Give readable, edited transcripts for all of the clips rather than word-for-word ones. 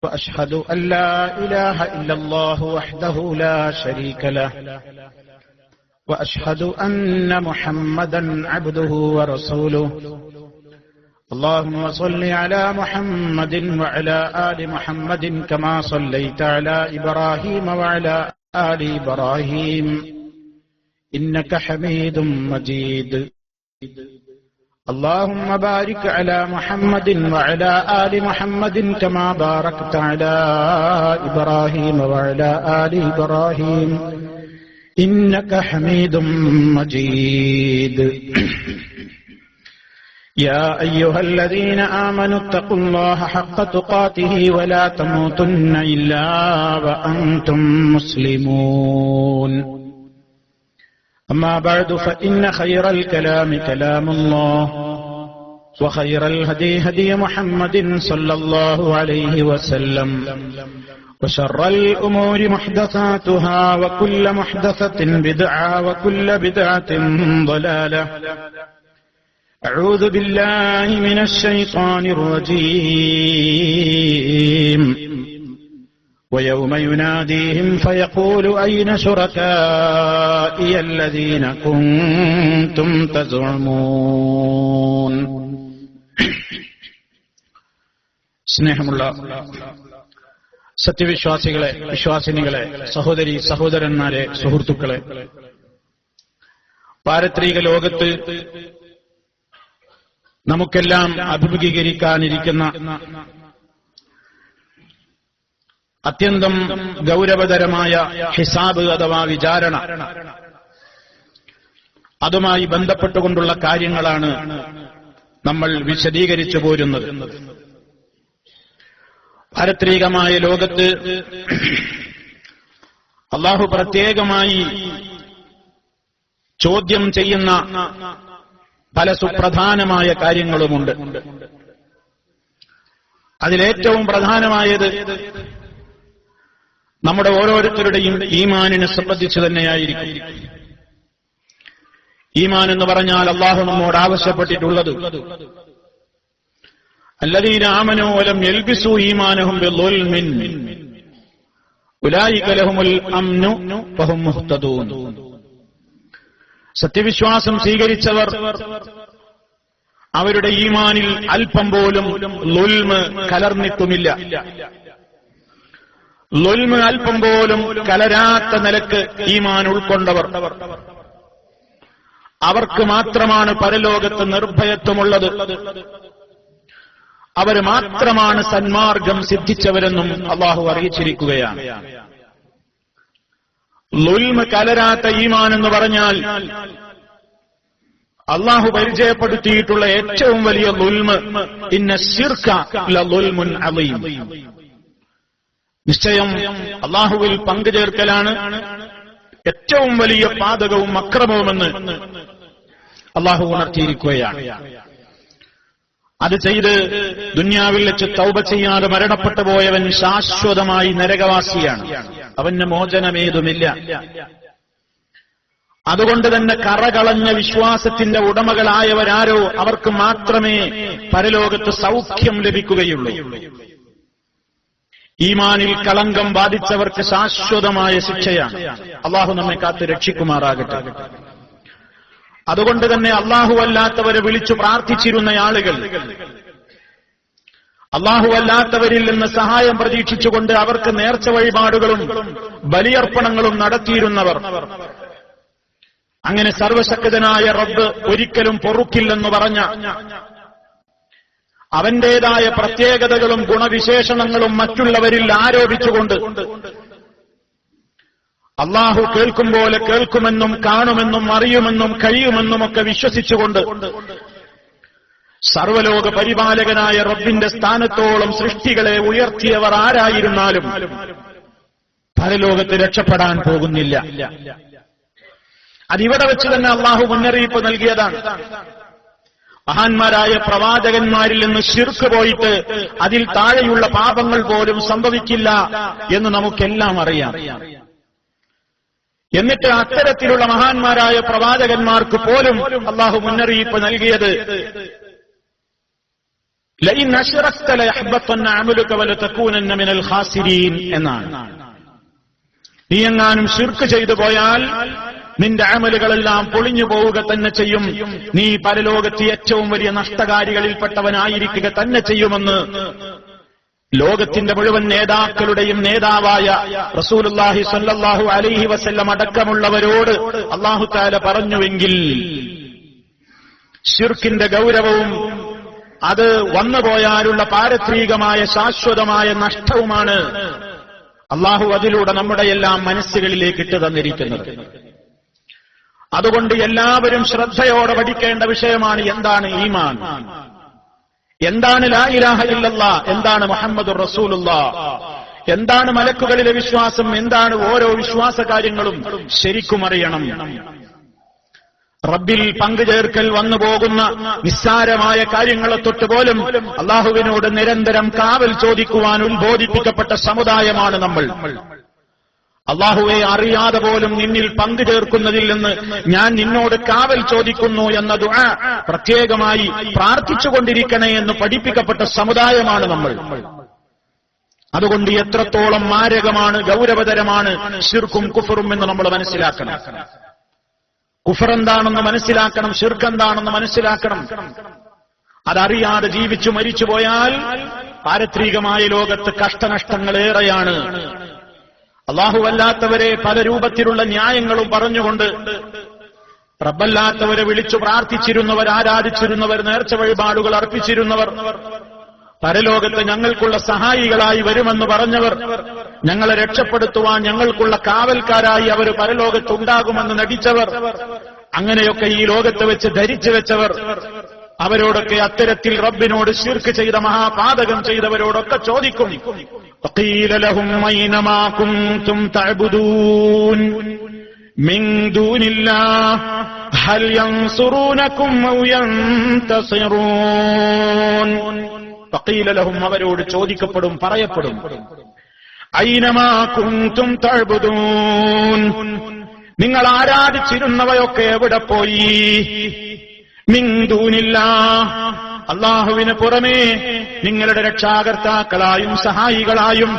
وأشهد أن لا إله إلا الله وحده لا شريك له وأشهد أن محمدا عبده ورسوله اللهم صل على محمد وعلى آل محمد كما صليت على إبراهيم وعلى آل إبراهيم إنك حميد مجيد اللهم بارك على محمد وعلى آل محمد كما باركت على إبراهيم وعلى آل إبراهيم إنك حميد مجيد يا أيها الذين آمنوا اتقوا الله حق تقاته ولا تموتن إلا وأنتم مسلمون أما بعد فإن خير الكلام كلام الله وخير الهدي هدي محمد صلى الله عليه وسلم وشر الأمور محدثاتها وكل محدثة بدعة وكل بدعة ضلالة أعوذ بالله من الشيطان الرجيم ويوم يناديهم فيقول أين شركائي الذين كنتم تزعمون സ്നേഹമുള്ള സത്യവിശ്വാസികളെ, വിശ്വാസിനികളെ, സഹോദരി സഹോദരന്മാരെ, സുഹൃത്തുക്കളെ, പാരത്രിക ലോകത്ത് നമുക്കെല്ലാം അഭിമുഖീകരിക്കാനിരിക്കുന്ന അത്യന്തം ഗൗരവതരമായ ഹിസാബ് അഥവാ വിചാരണ, അതുമായി ബന്ധപ്പെട്ടുകൊണ്ടുള്ള കാര്യങ്ങളാണ് നമ്മൾ വിശദീകരിച്ചു പോരുന്നത്. പാരത്രികമായ ലോകത്ത് അല്ലാഹു പ്രത്യേകമായി ചോദ്യം ചെയ്യുന്ന പല സുപ്രധാനമായ കാര്യങ്ങളുമുണ്ട്. അതിലേറ്റവും പ്രധാനമായത് നമ്മുടെ ഓരോരുത്തരുടെയും ഈമാനിനെ സംബന്ധിച്ച് തന്നെയായിരിക്കും. ഈമാൻ എന്ന് പറഞ്ഞാൽ അല്ലാഹു നമ്മോട് ആവശ്യപ്പെട്ടിട്ടുള്ളത് അല്ലദീന ആമനൂ വലം യൽബിസൂ ഈമാനഹും ബിളുൽമിൻ ഉലൈക ലഹുമുൽ അംനു വഹും മുഹ്തദൂൻ. സത്യവിശ്വാസം സ്വീകരിച്ചവർ അവരുടെ ഈമാനിൽ അല്പം പോലും ളുൽമ് കലർന്നിട്ടുമില്ല. ളുൽമ് അല്പം പോലും കലരാത്ത നിലക്ക് ഈമാൻ ഉൾക്കൊണ്ടവർ, അവർക്ക് മാത്രമാണ് പരലോകത്ത് നിർഭയത്വമുള്ളത്. അവർ മാത്രമാണ് സന്മാർഗം സിദ്ധിച്ചവരെന്നും അല്ലാഹു അറിയിച്ചിരിക്കുകയാണ്. ളുൽമ് കലരാത്ത ഈമാൻ എന്ന് പറഞ്ഞാൽ അല്ലാഹു പരിചയപ്പെടുത്തിയിട്ടുള്ള ഏറ്റവും വലിയ ളുൽമ് ഇന്ന ശിർക ലളുൽമുൻ അളീം, നിശ്ചയം അല്ലാഹുവിൽ പങ്കുചേർക്കലാണ് ഏറ്റവും വലിയ പാതകവും അക്രമവുമെന്ന് അല്ലാഹു ഉണർത്തിയിരിക്കുകയാണ്. അത് ചെയ്ത് ദുനിയാവിൽ വെച്ച് തൗബ ചെയ്യാതെ മരണപ്പെട്ടു പോയവൻ ശാശ്വതമായി നരകവാസിയാണ്, അവന് മോചനമേതുമില്ല. അതുകൊണ്ട് തന്നെ കറകളഞ്ഞ വിശ്വാസത്തിന്റെ ഉടമകളായവരാരോ അവർക്ക് മാത്രമേ പരലോകത്ത് സൗഖ്യം ലഭിക്കുകയുള്ളൂ. ഈമാനിൽ കളങ്കം ബാധിച്ചവർക്ക് ശാശ്വതമായ ശിക്ഷയാണ്. അല്ലാഹു നമ്മെ കാത്ത് രക്ഷിക്കുമാറാകട്ടെ. അതുകൊണ്ട് തന്നെ അല്ലാഹു അല്ലാത്തവരെ വിളിച്ചു പ്രാർത്ഥിച്ചിരുന്ന ആളുകൾ, അല്ലാഹു അല്ലാത്തവരിൽ നിന്ന് സഹായം പ്രതീക്ഷിച്ചുകൊണ്ട് അവർക്ക് നേർച്ച വഴിപാടുകളും ബലിയർപ്പണങ്ങളും നടത്തിയിരുന്നവർ, അങ്ങനെ സർവശക്തനായ റബ്ബ് ഒരിക്കലും പൊറുക്കില്ലെന്ന് പറഞ്ഞ അവന്റേതായ പ്രത്യേകതകളും ഗുണവിശേഷണങ്ങളും മറ്റുള്ളവരിൽ ആരോപിച്ചുകൊണ്ട് അല്ലാഹു കേൾക്കും പോലെ കേൾക്കുമെന്നും കാണുമെന്നും അറിയുമെന്നും കഴിയുമെന്നും ഒക്കെ വിശ്വസിച്ചുകൊണ്ട് സർവലോക പരിപാലകനായ റബ്ബിന്റെ സ്ഥാനത്തോളം സൃഷ്ടികളെ ഉയർത്തിയവർ ആരായിരുന്നാലും പരലോകത്ത് രക്ഷപ്പെടാൻ പോകുന്നില്ല. അതിവിടെ വെച്ച് തന്നെ അല്ലാഹു മുന്നറിയിപ്പ് നൽകിയതാണ്. മഹാന്മാരായ പ്രവാചകന്മാരിൽ നിന്ന് ശിർക്ക് പോയിട്ട് അതിൽ താഴെയുള്ള പാപങ്ങൾ പോലും സംഭവിക്കില്ല എന്ന് നമുക്കെല്ലാം അറിയാം. എന്നിട്ട് അത്തരത്തിലുള്ള മഹാന്മാരായ പ്രവാചകന്മാർക്ക് പോലും അല്ലാഹു മുന്നറിയിപ്പ് നൽകിയത് ലഇൻ അശ്റക്ത ലയഹ്ബതന്ന അമലുക വലതകൂനന്ന മിനൽ ഖാസിരീൻ എന്നാണ്. നീ എങ്ങാനും ശിർക്ക് ചെയ്തു പോയാൽ നിന്റെ അമലുകളെല്ലാം പൊളിഞ്ഞു പോവുക തന്നെ ചെയ്യും, നീ പരലോകത്ത് ഏറ്റവും വലിയ നഷ്ടകാരികളിൽപ്പെട്ടവനായിരിക്കുക തന്നെ ചെയ്യുമെന്ന് ലോകത്തിന്റെ മുഴുവൻ നേതാക്കളുടെയും നേതാവായ റസൂലുള്ളാഹി സ്വല്ലല്ലാഹു അലൈഹി വസല്ലം അടക്കമുള്ളവരോട് അല്ലാഹു തആല പറഞ്ഞുവെങ്കിൽ ശിർക്കിന്റെ ഗൗരവവും അത് വന്നുപോയാലുള്ള പാരത്രികമായ ശാശ്വതമായ നഷ്ടവുമാണ് അല്ലാഹു അതിലൂടെ നമ്മുടെ എല്ലാം മനസ്സുകളിലേക്ക് ഇട്ടു തന്നിരിക്കുന്നത്. അതുകൊണ്ട് എല്ലാവരും ശ്രദ്ധയോടെ പഠിക്കേണ്ട വിഷയമാണ് എന്താണ് ഈമാൻ, എന്താണ് ലാ ഇലാഹ ഇല്ലല്ലാഹ്, എന്താണ് മുഹമ്മദുർ റസൂലുള്ളാഹ്, എന്താണ് മലക്കുകളിലെ വിശ്വാസം, എന്താണ് ഓരോ വിശ്വാസ കാര്യങ്ങളും ശരിക്കും അറിയണം. റബ്ബിൽ പങ്കുചേർക്കൽ വന്നുപോകുന്ന നിസ്സാരമായ കാര്യങ്ങളെ തൊട്ടുപോലും അള്ളാഹുവിനോട് നിരന്തരം കാവൽ ചോദിക്കുവാൻ ഉത്ബോധിപ്പിക്കപ്പെട്ട സമുദായമാണ് നമ്മൾ. അള്ളാഹുവെ, അറിയാതെ പോലും നിന്നിൽ പങ്കുചേർക്കുന്നതിൽ നിന്ന് ഞാൻ നിന്നോട് കാവൽ ചോദിക്കുന്നു എന്ന ദുആ പ്രത്യേകമായി പ്രാർത്ഥിച്ചുകൊണ്ടിരിക്കണേ എന്ന് പഠിപ്പിക്കപ്പെട്ട സമുദായമാണ് നമ്മൾ. അതുകൊണ്ട് എത്രത്തോളം മാരകമാണ്, ഗൗരവതരമാണ് ശിർക്കും കുഫറും എന്ന് നമ്മൾ മനസ്സിലാക്കണം. കുഫർ എന്താണെന്ന് മനസ്സിലാക്കണം, ശിർക്ക് എന്താണെന്ന് മനസ്സിലാക്കണം. അതറിയാതെ ജീവിച്ചു മരിച്ചു പോയാൽ പാരത്രികമായ ലോകത്ത് കഷ്ടനഷ്ടങ്ങളേറെയാണ്. അല്ലാഹുവല്ലാത്തവരെ പല രൂപത്തിലുള്ള ന്യായങ്ങളും പറഞ്ഞുകൊണ്ട് റബ്ബല്ലാത്തവരെ വിളിച്ചു പ്രാർത്ഥിച്ചിരുന്നവർ, ആരാധിച്ചിരുന്നവർ, നേർച്ച വഴിപാടുകൾ അർപ്പിച്ചിരുന്നവർ, പരലോകത്ത് ഞങ്ങൾക്കുള്ള സഹായികളായി വരുമെന്ന് പറഞ്ഞവർ, ഞങ്ങളെ രക്ഷപ്പെടുത്തുവാൻ ഞങ്ങൾക്കുള്ള കാവൽക്കാരായി അവർ പരലോകത്തുണ്ടാകുമെന്ന് നടിച്ചവർ, അങ്ങനെയൊക്കെ ഈ ലോകത്ത് വെച്ച് ധരിച്ചു വെച്ചവർ, അവരോടൊക്കെ അത്തരത്തിൽ റബ്ബിനോട് ശിർക്ക് ചെയ്ത മഹാപാതകം ചെയ്തവരോടൊക്കെ ചോദിക്കും, ഖീല ലഹും അയ്നമാ കുൻതും തഅബുദൂൻ മിൻ ദൂനില്ലാഹ് ഹൽ യൻസുറൂനകും ഔ യൻതസിറൂൻ. ഖീല ലഹും, അവരോട് ചോദിക്കപ്പെടും, പറയപ്പെടും, അയ്നമാ കുൻതും തഅബുദൂൻ, നിങ്ങൾ ആരാധിച്ചിരുന്നവയൊക്കെ എവിടെ പോയി? മിൻ ദൂനില്ലാഹ്, അല്ലാഹുവിന് പുറമേ നിങ്ങളുടെ രക്ഷാകർത്താക്കളായും സഹായികളായും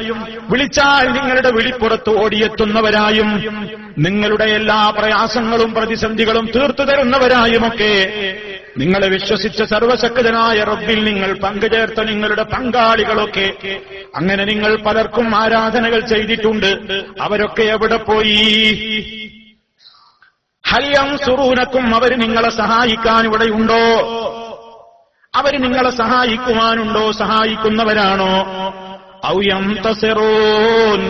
വിളിച്ചാൽ നിങ്ങളുടെ വിളിപ്പുറത്ത് ഓടിയെത്തുന്നവരായും നിങ്ങളുടെ എല്ലാ പ്രയാസങ്ങളും പ്രതിസന്ധികളും തീർത്തു തരുന്നവരായുമൊക്കെ നിങ്ങളെ വിശ്വസിച്ച സർവശക്തനായ റബ്ബിൽ നിങ്ങൾ പങ്കുചേർത്ത നിങ്ങളുടെ പങ്കാളികളൊക്കെ, അങ്ങനെ നിങ്ങൾ പലർക്കും ആരാധനകൾ ചെയ്തിട്ടുണ്ട്, അവരൊക്കെ എവിടെ പോയി? ഹൽ യൻസുറൂനകും, അവർ നിങ്ങളെ സഹായിക്കാൻ ഇവിടെയുണ്ടോ? അവർ നിങ്ങളെ സഹായിക്കുവാനുണ്ടോ? സഹായിക്കുന്നവരാണോ? ഔ യൻതസിറൂൻ,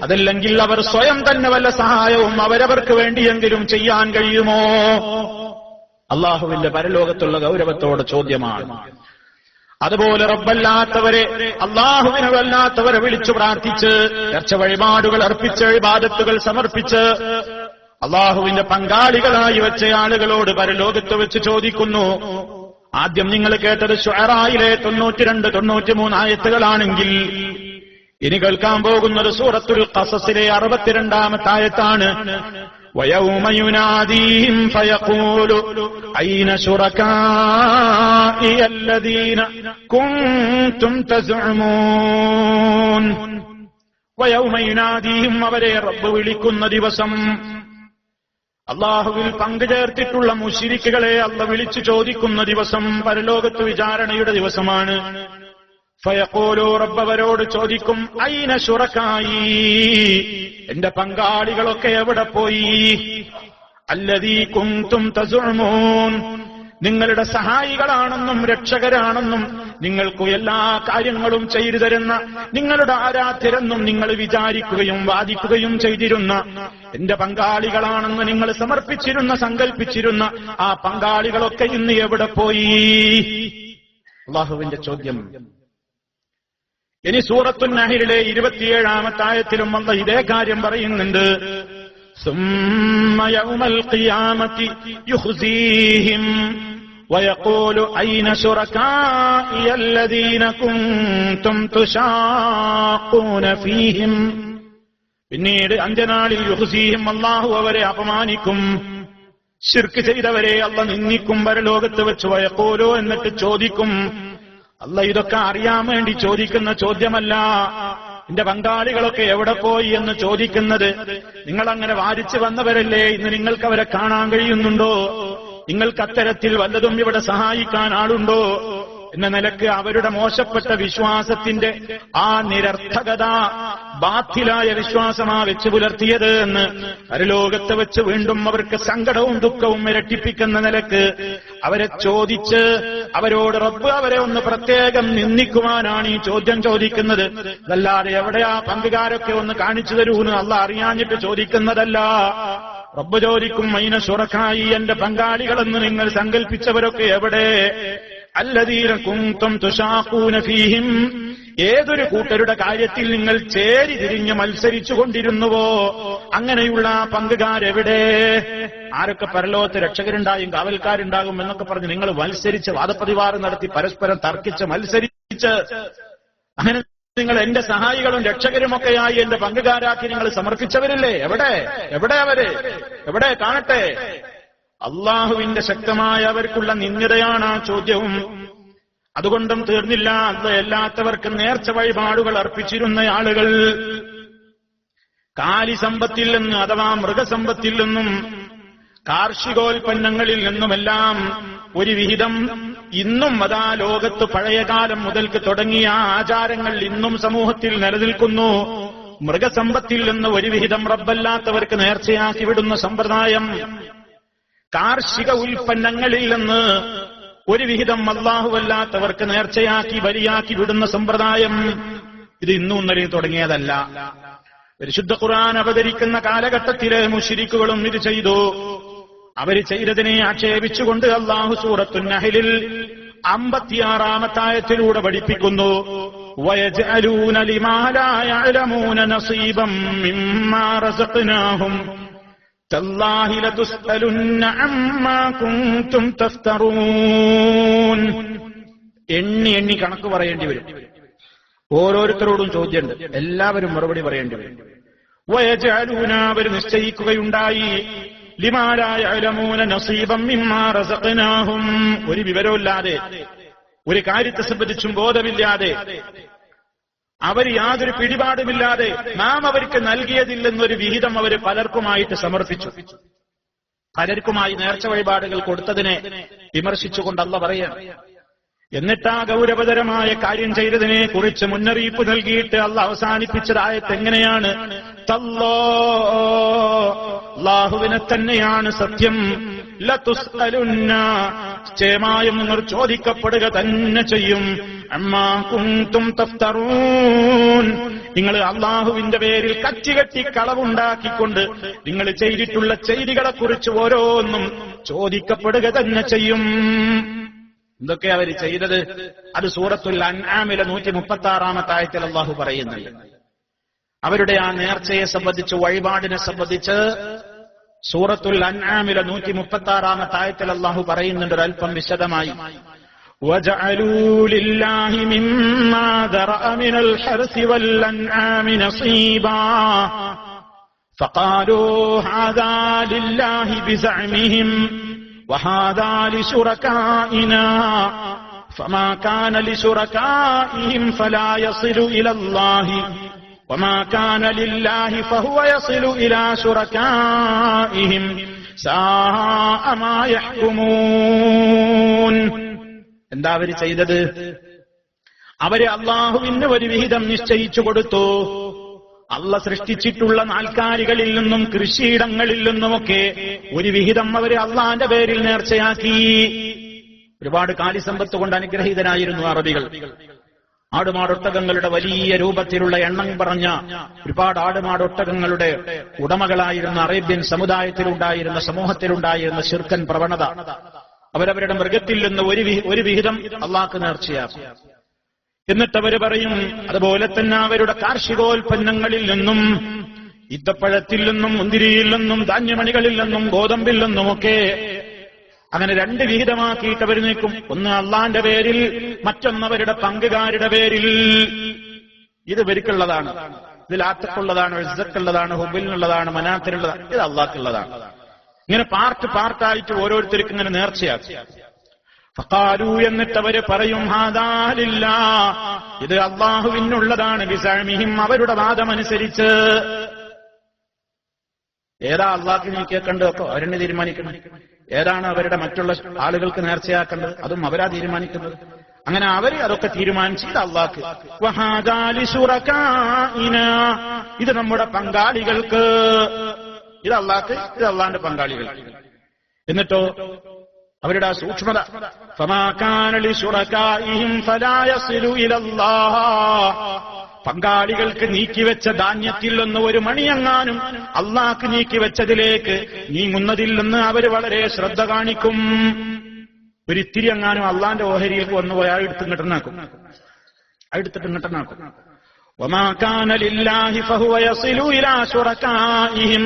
അതല്ലെങ്കിൽ അവർ സ്വയം തന്നെ വല്ല സഹായവും അവരവർക്ക് വേണ്ടിയെങ്കിലും ചെയ്യാൻ കഴിയുമോ? അള്ളാഹുവിന്റെ പരലോകത്തുള്ള ഗൗരവത്തോടെ ചോദ്യമാണ്. അതുപോലെ റബ്ബല്ലാത്തവരെ, അള്ളാഹുവിനല്ലാത്തവരെ വിളിച്ചു പ്രാർത്ഥിച്ച് നേർച്ച വഴിപാടുകൾ അർപ്പിച്ച് ഇബാദത്തുകൾ സമർപ്പിച്ച് അള്ളാഹുവിന്റെ പങ്കാളികളായി വെച്ച ആളുകളോട് പരലോകത്ത് വെച്ച് ചോദിക്കുന്നു. ആദ്യം നിങ്ങൾ കേട്ടത് ശുഅറായിലെ 92, 93 ആയത്തുകളാണെങ്കിൽ ഇനി കേൾക്കാൻ പോകുന്നത് സൂറത്തുൽ ഖസസിലെ 62-ാമത്തെ ആയത്താണ്. വയൗമ യുനാദീഹിം ഫയഖൂലു അയ്ന ശുറകാഇ അല്ലദീന കുൻതും തസ്ഉമൂൻ. വയൗമ യുനാദീഹിം, അവരെ റബ്ബ് വിളിക്കുന്ന ദിവസം, അള്ളാഹുവിൽ പങ്കുചേർത്തിട്ടുള്ള മുശ്രിക്കുകളെ അള്ളാഹ് വിളിച്ചു ചോദിക്കുന്ന ദിവസം പരലോകത്ത് വിചാരണയുടെ ദിവസമാണ്. ഫയഖൂലു, റബ്ബ് അവരോട് ചോദിക്കും, അയ്ന ശുറകായി, എന്റെ പങ്കാളികളൊക്കെ എവിടെ പോയി? അല്ലദീ കുൻതും തസ്ഉമൂൻ, നിങ്ങളുടെ സഹായികളാണെന്നും രക്ഷകരാണെന്നും നിങ്ങൾക്ക് എല്ലാ കാര്യങ്ങളും ചെയ്തു തരുന്ന നിങ്ങളുടെ ആരാധ്യരെന്നും നിങ്ങൾ വിചാരിക്കുകയും വാദിക്കുകയും ചെയ്തിരുന്ന എന്റെ പങ്കാളികളാണെന്ന് നിങ്ങൾ സമർപ്പിച്ചിരുന്ന, സങ്കല്പിച്ചിരുന്ന ആ പങ്കാളികളൊക്കെ ഇന്ന് എവിടെ പോയി? അല്ലാഹുവിന്റെ ചോദ്യം. ഇനി സൂറത്തുൻ നഹ്ലിലെ 27-ാമത്തെ ആയത്തിലും അല്ലാഹ് ഇതേ കാര്യം പറയുന്നുണ്ട്. സുമ്മ യൗമൽ ഖിയാമത്തി യുഖ്സീഹിം വയഖൂലു അയ്ന ശുറകാഇ അല്ലദീന കുൻതും തുശാഖൂന ഫീഹിം. പിന്നീട് അന്ത്യനാളിൽ യുഖ്സീഹിം, അല്ലാഹു അവരെ അപമാനിക്കും, ശിർക്ക് ചെയ്തവരെ അല്ലാഹ് നിന്ദിക്കും പരലോകത്ത് വെച്ച്. വയഖൂലു, എന്നിട്ട് ചോദിക്കും, അല്ല ഇതൊക്കെ അറിയാൻ വേണ്ടി ചോദിക്കുന്ന ചോദ്യമല്ല. എന്റെ പങ്കാളികളൊക്കെ എവിടെ പോയി എന്ന് ചോദിക്കുന്നത്, നിങ്ങളങ്ങനെ വാരിച്ചു വന്നവരല്ലേ, ഇന്ന് നിങ്ങൾക്ക് അവരെ കാണാൻ കഴിയുന്നുണ്ടോ? നിങ്ങൾക്ക് അത്തരത്തിൽ വല്ലതും ഇവിടെ സഹായിക്കാൻ ആളുണ്ടോ എന്ന നിലക്ക് അവരുടെ മോശപ്പെട്ട വിശ്വാസത്തിന്റെ ആ നിരർത്ഥകത, ബാത്തിലായ വിശ്വാസമാ വെച്ച് പുലർത്തിയത് എന്ന് പരലോകത്ത് വെച്ച് വീണ്ടും അവർക്ക് സങ്കടവും ദുഃഖവും ഇരട്ടിപ്പിക്കുന്ന നിലക്ക് അവരെ ചോദിച്ച് അവരോട് റബ്ബ് അവരെ ഒന്ന് പ്രത്യേകം നിന്ദിക്കുവാനാണ് ഈ ചോദ്യം ചോദിക്കുന്നത്. അതല്ലാതെ എവിടെയാ പങ്കുകാരൊക്കെ ഒന്ന് കാണിച്ചു തരൂന്ന് അള്ളാഹ് അറിയാഞ്ഞിട്ട് ചോദിക്കുന്നതല്ല. റബ്ബ് ചോദിക്കും, മൈന ശുറക്കായി, എന്റെ പങ്കാളികളെന്ന് നിങ്ങൾ സങ്കല്പിച്ചവരൊക്കെ എവിടെ? അല്ലദീന കുന്തും തുശാഖൂന ഫീഹിം, ഏതൊരു കൂട്ടരുടെ കാര്യത്തിൽ നിങ്ങൾ ചേരി തിരിഞ്ഞ് മത്സരിച്ചു കൊണ്ടിരുന്നുവോ അങ്ങനെയുള്ള പങ്കുകാരെവിടെ? ആരൊക്കെ പരലോകത്ത് രക്ഷകരുണ്ടായും കാവൽക്കാരുണ്ടാകും എന്നൊക്കെ പറഞ്ഞ് നിങ്ങൾ മത്സരിച്ച് വാദപ്രതിവാദം നടത്തി പരസ്പരം തർക്കിച്ച് മത്സരിച്ച് അങ്ങനെ നിങ്ങൾ എന്റെ സഹായികളും രക്ഷകരുമൊക്കെയായി എന്റെ പങ്കുകാരാക്കി നിങ്ങൾ സമർപ്പിച്ചവരില്ലേ? എവിടെ അവര്? എവിടെ? കാണട്ടെ. അള്ളാഹുവിന്റെ ശക്തമായ അവർക്കുള്ള നിന്ദയാണ് ആ ചോദ്യവും. അതുകൊണ്ടും തീർന്നില്ല. അത് എല്ലാത്തവർക്ക് നേർച്ച വഴിപാടുകൾ അർപ്പിച്ചിരുന്ന ആളുകൾ കാലിസമ്പത്തിൽ നിന്ന് അഥവാ മൃഗസമ്പത്തിൽ നിന്നും കാർഷികോൽപ്പന്നങ്ങളിൽ നിന്നുമെല്ലാം ഒരു വിഹിതം ഇന്നും അതാ ലോകത്ത് പഴയകാലം മുതൽക്ക് തുടങ്ങിയ ആചാരങ്ങൾ ഇന്നും സമൂഹത്തിൽ നിലനിൽക്കുന്നു. മൃഗസമ്പത്തിൽ നിന്ന് ഒരു വിഹിതം റബ്ബല്ലാത്തവർക്ക് നേർച്ചയാക്കി വിടുന്ന സമ്പ്രദായം, കാർഷിക ഉൽപ്പന്നങ്ങളിൽ നിന്ന് ഒരു വിഹിതം അല്ലാഹുവല്ലാത്തവർക്ക് നേർച്ചയാക്കി ബലിയാക്കി വിടുന്ന സമ്പ്രദായം, ഇത് ഇന്നും ഇന്നലെയും തുടങ്ങിയതല്ല. പരിശുദ്ധ ഖുർആൻ അവതരിക്കുന്ന കാലഘട്ടത്തിലെ മുശ്രിക്കുകളും ഇത് ചെയ്തു. അവര് ചെയ്തതിനെ ആക്ഷേപിച്ചുകൊണ്ട് അല്ലാഹു സൂറത്തുൻ നഹ്ലിൽ 56-ാമത്തെ ആയത്തിലൂടെ പഠിപ്പിക്കുന്നു, വയജ്അലൂന ലിമാ ലാ യഅലമൂന നസീബം മിമ്മാ റസഖ്നാഹും തല്ലാഹി ലതുസ്അലുന്ന അമ്മാ കുൻതും തഫ്തറൂൻ. എണ്ണി കണക്ക് പറയേണ്ടി വരും. ഓരോരുത്തരോടും ചോദ്യമുണ്ട്, എല്ലാവരും മറുപടി പറയേണ്ടി വരും. വയജ്അലൂന, അവർ നിശ്ചയിക്കുകയുണ്ടായി, ലിമാ ലാ യഅലമൂന നസീബം മിമ്മാ റസഖ്നാഹും, ഒരു വിവരമില്ലാതെ, ഒരു കാര്യത്തെ സംബന്ധിച്ചും ബോധമില്ലാതെ, അവർ യാതൊരു പിടിപാടുമില്ലാതെ നാം അവർക്ക് നൽകിയതില്ലെന്നൊരു വിഹിതം അവർ പലർക്കുമായിട്ട് സമർപ്പിച്ചു. പലർക്കുമായി നേർച്ച വഴിപാടുകൾ കൊടുത്തതിനെ വിമർശിച്ചുകൊണ്ട് അല്ലാഹ് പറയാം. എന്നിട്ടാ ഗൗരവതരമായ കാര്യം ചെയ്തതിനെ കുറിച്ച് മുന്നറിയിപ്പ് നൽകിയിട്ട് അല്ലാഹ് അവസാനിപ്പിച്ചതായത് എങ്ങനെയാണ്? അല്ലാഹുവിനെ തന്നെയാണ് സത്യം, ലതുസ്അലുന്ന, നിശ്ചയമായും നിങ്ങൾ ചോദിക്കപ്പെടുക തന്നെ ചെയ്യും, അമ്മാ കുൻതും തഫ്തറൂൻ, നിങ്ങൾ അള്ളാഹുവിന്റെ പേരിൽ കച്ചികെട്ടി കളവുണ്ടാക്കിക്കൊണ്ട് നിങ്ങൾ ചെയ്തിട്ടുള്ള ചെയ്തികളെക്കുറിച്ച് ഓരോന്നും ചോദിക്കപ്പെടുക തന്നെ ചെയ്യും. എന്തൊക്കെ അവർ ചെയ്തത്? അത് സൂറത്തുൽ അൻആമിലെ 136-ാമത്തെ ആയത്തിൽ അല്ലാഹു പറയുന്നുണ്ട്. അവരുടെ ആ നേർച്ചയെ സംബന്ധിച്ച്, വഴിപാടിനെ സംബന്ധിച്ച് സൂറത്തുൽ അൻആമിലെ 136-ാമത്തെ ആയത്തിൽ അല്ലാഹു പറയുന്നുണ്ട് ഒരൽപ്പം വിശദമായി. وَجَعَلُوا لِلَّهِ مِمَّا ذَرَأَ مِنَ الْحَرْثِ وَالْأَنْعَامِ نَصِيبًا فَقَالُوا هَذَا لِلَّهِ بِزَعْمِهِمْ وَهَذَا لِشُرَكَائِنَا فَمَا كَانَ لِشُرَكَائِهِمْ فَلَا يَصِلُ إِلَى اللَّهِ وَمَا كَانَ لِلَّهِ فَهُوَ يَصِلُ إِلَى شُرَكَائِهِمْ سَاءَ مَا يَحْكُمُونَ. എന്താ അവര് ചെയ്തത്? അവര് അള്ളാഹുവിന് ഒരു വിഹിതം നിശ്ചയിച്ചു കൊടുത്തു. അള്ളാഹ് സൃഷ്ടിച്ചിട്ടുള്ള നാൽക്കാലികളിൽ നിന്നും കൃഷിയിടങ്ങളിൽ നിന്നുമൊക്കെ ഒരു വിഹിതം അവര് അള്ളാന്റെ പേരിൽ നേർച്ചയാക്കി. ഒരുപാട് കാലിസമ്പത്ത് കൊണ്ട് അനുഗ്രഹീതനായിരുന്നു അറബികൾ. ആടുമാടൊട്ടകങ്ങളുടെ വലിയ രൂപത്തിലുള്ള എണ്ണം പറഞ്ഞ ഒരുപാട് ആടുമാടൊട്ടകങ്ങളുടെ ഉടമകളായിരുന്ന അറേബ്യൻ സമുദായത്തിലുണ്ടായിരുന്ന, സമൂഹത്തിലുണ്ടായിരുന്ന ശിർക്കൻ പ്രവണത. അവരവരുടെ മൃഗത്തിൽ നിന്ന് ഒരു വിഹിതം അള്ളാഹ്ക്ക് നേർച്ചയാക്കും. എന്നിട്ടവര് പറയും, അതുപോലെ തന്നെ അവരുടെ കാർഷികോൽപ്പന്നങ്ങളിൽ നിന്നും, ഈത്തപ്പഴത്തിൽ നിന്നും, മുന്തിരിയിൽ നിന്നും, ധാന്യമണികളിൽ നിന്നും, ഗോതമ്പിൽ നിന്നുമൊക്കെ അങ്ങനെ രണ്ട് വിഹിതമാക്കിയിട്ട് അവർ നീക്കും. ഒന്ന് അള്ളാന്റെ പേരിൽ, മറ്റൊന്നവരുടെ പങ്കുകാരുടെ പേരിൽ. ഇത് ഇവർക്കുള്ളതാണ്, ഇതിൽ ആത്തക്കുള്ളതാണ്, ഇസ്സക്കുള്ളതാണ്, ഹുബിലിനുള്ളതാണ്, മനാത്തിനുള്ളതാണ്, ഇത് അള്ളാഹ്ക്കുള്ളതാണ്. ഇങ്ങനെ പാർട്ടായിട്ട് ഓരോരുത്തർക്കും ഇങ്ങനെ നേർച്ചയാക്കി. ഫഖാലൂ എന്നിട്ടവര് പറയും ഹാദാ ലില്ലാഹ്, ഇത് അല്ലാഹുവിനുള്ളതാണ്, ബിസഅമിഹിം അവരുടെ വാദമനുസരിച്ച്. ഏതാ അള്ളാഹ്ക്ക് നീക്കിയേക്കേണ്ടതൊക്കെ അവരെന്നെ തീരുമാനിക്കണം. ഏതാണ് അവരുടെ മറ്റുള്ള ആളുകൾക്ക് നേർച്ചയാക്കേണ്ടത് അതും അവരാ തീരുമാനിക്കുന്നത്. അങ്ങനെ അവര് അതൊക്കെ തീരുമാനിച്ച് ഇത് അള്ളാഹ്ക്ക്. വഹാദാ ലിശുറകാഇനാ, ഇത് നമ്മുടെ പങ്കാളികൾക്ക്. ഇത് അള്ളാഹ്ക്ക്, ഇത് അള്ളാഹിന്റെ പങ്കാളികൾക്ക്. എന്നിട്ടോ അവരുടെ ആ സൂക്ഷ്മത, ഫമാ കാന ലിശുറകാഇഹിം ഫലാ യസിലു ഇലല്ലാഹ്, പങ്കാളികൾക്ക് നീക്കിവെച്ച ധാന്യത്തിൽ നിന്ന് ഒരു മണിയെങ്ങാനും അള്ളാഹ്ക്ക് നീക്കിവെച്ചതിലേക്ക് നീങ്ങുന്നതിൽ നിന്ന് അവർ വളരെ ശ്രദ്ധ കാണിക്കും. ഒരിത്തിരി എങ്ങാനും അള്ളാന്റെ ഓഹരിയിലേക്ക് വന്നുപോയി എടുത്തിട്ട് ഇങ്ങട്ടനാക്കും. വമാ കാന ലില്ലാഹി ഫഹുവ യസിലു ഇലാ ശുറകാഇഹിം,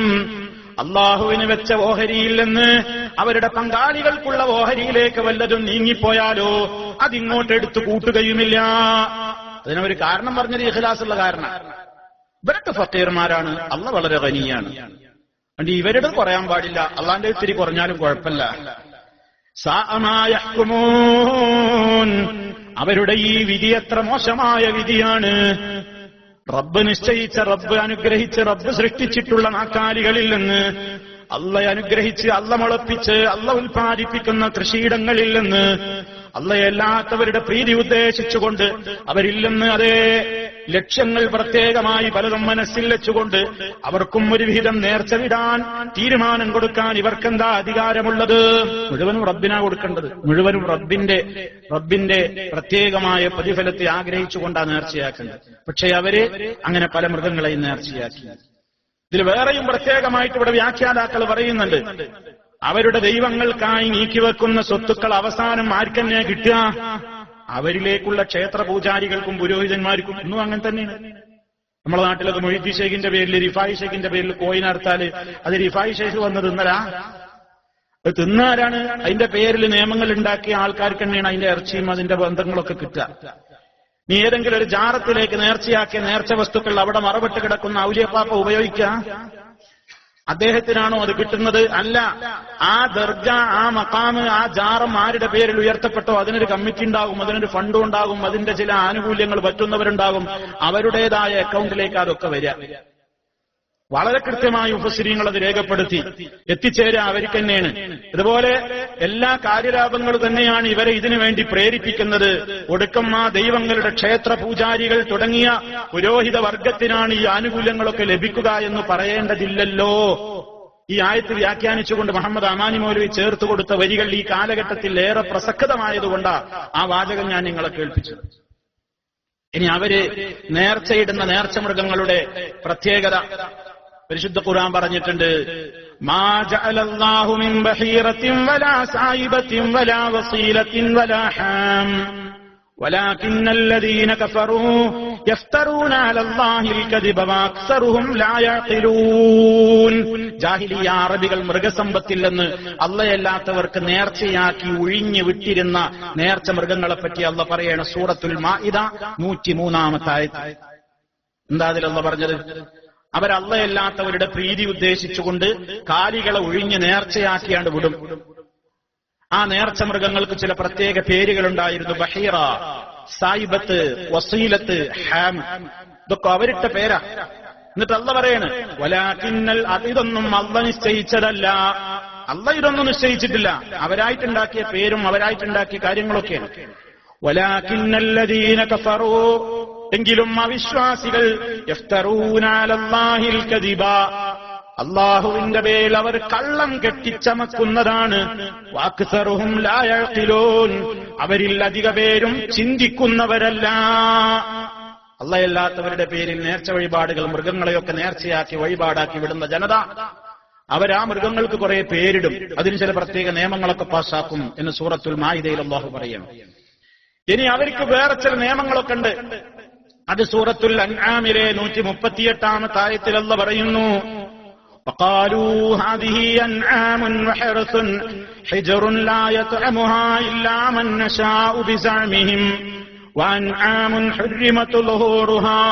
അള്ളാഹുവിന് വെച്ച ഓഹരിയിൽ നിന്ന് അവരുടെ പങ്കാളികൾക്കുള്ള ഓഹരിയിലേക്ക് വല്ലതും നീങ്ങിപ്പോയാലോ അതിങ്ങോട്ട് എടുത്തു കൂട്ടുകയുമില്ല. അതിനൊരു കാരണം പറഞ്ഞത് ഇഖ്ലാസുള്ള കാരണം. ഇവരൊക്കെ ഫക്കീർമാരാണ്, അള്ളാഹ് വളരെ ഗനിയാണ്. അതുകൊണ്ട് ഇവരുടെ കുറയാൻ പാടില്ല, അള്ളാന്റെ ഇത്തിരി കുറഞ്ഞാലും കുഴപ്പമില്ല. സാഅ മാ യഹ്കുമൂൻ, അവരുടെ ഈ വിധി എത്ര മോശമായ വിധിയാണ്. റബ്ബ് നിശ്ചയിച്ച, റബ്ബ് അനുഗ്രഹിച്ച്, റബ്ബ് സൃഷ്ടിച്ചിട്ടുള്ള നാക്കാലികളിൽ നിന്ന്, അള്ളയെ അനുഗ്രഹിച്ച്, അള്ള മുളപ്പിച്ച്, അള്ള ഉൽപ്പാദിപ്പിക്കുന്ന കൃഷിയിടങ്ങളിൽ നിന്ന് അള്ളയല്ലാത്തവരുടെ പ്രീതി ഉദ്ദേശിച്ചുകൊണ്ട് അവരിൽ നിന്ന് അതേ ലക്ഷ്യങ്ങൾ പ്രത്യേകമായി പലതും മനസ്സിൽ വെച്ചുകൊണ്ട് അവർക്കും ഒരു വിഹിതം നേർച്ച വിടാൻ തീരുമാനം കൊടുക്കാൻ ഇവർക്കെന്താ അധികാരമുള്ളത്? മുഴുവനും റബ്ബിനാ കൊടുക്കേണ്ടത്. മുഴുവനും റബ്ബിന്റെ പ്രത്യേകമായ പ്രതിഫലത്തെ ആഗ്രഹിച്ചുകൊണ്ടാണ് നേർച്ചയാക്കേണ്ടത്. പക്ഷെ അവര് അങ്ങനെ പല മൃഗങ്ങളെയും നേർച്ചയാക്കി. ഇതിൽ വേറെയും പ്രത്യേകമായിട്ട് ഇവിടെ വ്യാഖ്യാതാക്കൾ പറയുന്നുണ്ട്, അവരുടെ ദൈവങ്ങൾക്കായി നീക്കിവെക്കുന്ന സ്വത്തുക്കൾ അവസാനം ആർക്കെന്നെ കിട്ടുക? അവരിലേക്കുള്ള ക്ഷേത്ര പൂജാരികൾക്കും പുരോഹിതന്മാർക്കും. ഇന്നും അങ്ങനെ തന്നെയാണ്. നമ്മുടെ നാട്ടിലൊക്കെ മൊയ്തി ഷേഖിന്റെ പേരിൽ, റിഫായി ഷേഖിന്റെ പേരിൽ കോയിനർത്താല് അത് റിഫായി ഷേഖ് വന്ന് തിന്നലാ? അത് തിന്നാരാണ്? അതിന്റെ പേരിൽ നിയമങ്ങൾ ഉണ്ടാക്കിയ ആൾക്കാർക്ക് തന്നെയാണ് അതിന്റെ ഇറച്ചിയും അതിന്റെ ബന്ധങ്ങളൊക്കെ കിട്ടുക. നീ ഏതെങ്കിലും ഒരു ജാറത്തിലേക്ക് നേർച്ചയാക്കിയ നേർച്ച വസ്തുക്കൾ അവിടെ മറവിട്ട് കിടക്കുന്ന ഔലിയപ്പാപ്പ ഉപയോഗിക്കുക? അദ്ദേഹത്തിനാണോ അത് കിട്ടുന്നത്? അല്ല. ആ ദർജ, ആ മഖാമ്, ആ ജാറം ആരുടെ പേരിൽ ഉയർത്തപ്പെട്ടോ അതിനൊരു കമ്മിറ്റി ഉണ്ടാകും, അതിനൊരു ഫണ്ടും ഉണ്ടാകും, അതിന്റെ ചില ആനുകൂല്യങ്ങൾ പറ്റുന്നവരുണ്ടാകും. അവരുടേതായ അക്കൗണ്ടിലേക്ക് അതൊക്കെ വരിക. വളരെ കൃത്യമായി മുഫസ്സിരീങ്ങൾ അത് രേഖപ്പെടുത്തി എത്തിച്ചേരുക അവർക്ക് തന്നെയാണ്. ഇതുപോലെ എല്ലാ കാര്യലാഭങ്ങളും തന്നെയാണ് ഇവരെ ഇതിനു വേണ്ടി പ്രേരിപ്പിക്കുന്നത്. ഒടുക്കം ആ ദൈവങ്ങളുടെ ക്ഷേത്ര പൂജാരികൾ തുടങ്ങിയ പുരോഹിത വർഗത്തിനാണ് ഈ ആനുകൂല്യങ്ങളൊക്കെ ലഭിക്കുക എന്ന് പറയേണ്ടതില്ലല്ലോ. ഈ ആയത്ത് വ്യാഖ്യാനിച്ചുകൊണ്ട് മുഹമ്മദ് അമാനി മൗലവി ചേർത്ത് കൊടുത്ത വരികൾ ഈ കാലഘട്ടത്തിൽ ഏറെ പ്രസക്തമായതുകൊണ്ടാണ് ആ വാചകം ഞാൻ നിങ്ങളെ കേൾപ്പിച്ചത്. ഇനി അവര് നേർച്ചയിടുന്ന നേർച്ച മൃഗങ്ങളുടെ പ്രത്യേകത പരിശുദ്ധ ഖുർആൻ പറഞ്ഞിട്ടുണ്ട്. മാ ജഅലല്ലാഹു മിൻ ബഹീറത്തിൻ വലാ സായിബത്തിൻ വലാ വസീലത്തിൻ വലാ ഹാം വലാകിന്നല്ലദീന കഫറൂ യഫ്തറൂന അലല്ലാഹിൽ കദിബ വഅക്സറുഹും ലാ യഖിലൂൻ. ജാഹിലിയ അറബികൾ മൃഗസമ്പത്തിൽ നിന്ന് അള്ളയല്ലാത്തവർക്ക് നേർച്ചയാക്കി ഒഴിഞ്ഞു വിട്ടിരുന്ന നേർച്ച മൃഗങ്ങളെ പറ്റി അള്ളാഹ് പറയണ സൂറത്തുൽ മാഇദ 103-ാമത്തെ ആയത്ത്. എന്താ അതിൽ അള്ളാഹ് പറഞ്ഞത്? അവരള്ളയല്ലാത്തവരുടെ പ്രീതി ഉദ്ദേശിച്ചുകൊണ്ട് കാലികളെ ഒഴിഞ്ഞ് നേർച്ചയാക്കിയാണ്ട് വിടും. ആ നേർച്ച മൃഗങ്ങൾക്ക് ചില പ്രത്യേക പേരുകളുണ്ടായിരുന്നു. ബഹീറ, സായിബത്ത്, വസീലത്ത്, ഹാം, ഇതൊക്കെ അവരിട്ട പേരാ. എന്നിട്ട് അള്ള പറയാണ് വലാകിന്നൽ, ഇതൊന്നും അള്ള നിശ്ചയിച്ചതല്ല. അള്ള ഇതൊന്നും നിശ്ചയിച്ചിട്ടില്ല. അവരായിട്ടുണ്ടാക്കിയ പേരും അവരായിട്ടുണ്ടാക്കിയ കാര്യങ്ങളൊക്കെയാണ്. വലാകിന്നല്ലദീന കഫറൂ, എങ്കിലും അവിശ്വാസികൾ യഫ്തറൂന അലല്ലാഹിൽ കദിബ, അല്ലാഹുവിന്റെ പേരിൽ അവർ കള്ളം കെട്ടിച്ചമക്കുന്നതാണ്. വഅക്സറുഹും ലാ യഖിലൂൻ, അവരിൽ അധിക പേരും ചിന്തിക്കുന്നവരല്ല. അല്ലാഹുവല്ലാത്തവരുടെ പേരിൽ നേർച്ച വഴിപാടുകൾ, മൃഗങ്ങളെയൊക്കെ നേർച്ചയാക്കി വഴിപാടാക്കി വിടുന്ന ജനത, അവരാ മൃഗങ്ങൾക്ക് കുറെ പേരിടും. അതിന് ചില പ്രത്യേക നിയമങ്ങളൊക്കെ പാസ്സാക്കും എന്ന് സൂറത്തുൽ മാഇദയിൽ അല്ലാഹു പറയുന്നു. ഇനി അവർക്ക് വേറെ ചില നിയമങ്ങളൊക്കെ ഉണ്ട്. അത് സൂറത്തുൽ അൻആമിലെ 138-ാമത്തെ ആയത്തിൽ അല്ലാഹു പറയുന്നു, وقالوا هذه أنعام وحرث حجر لا يطعمها إلا من نشاء بزعمهم وأنعام حرمت ظهورها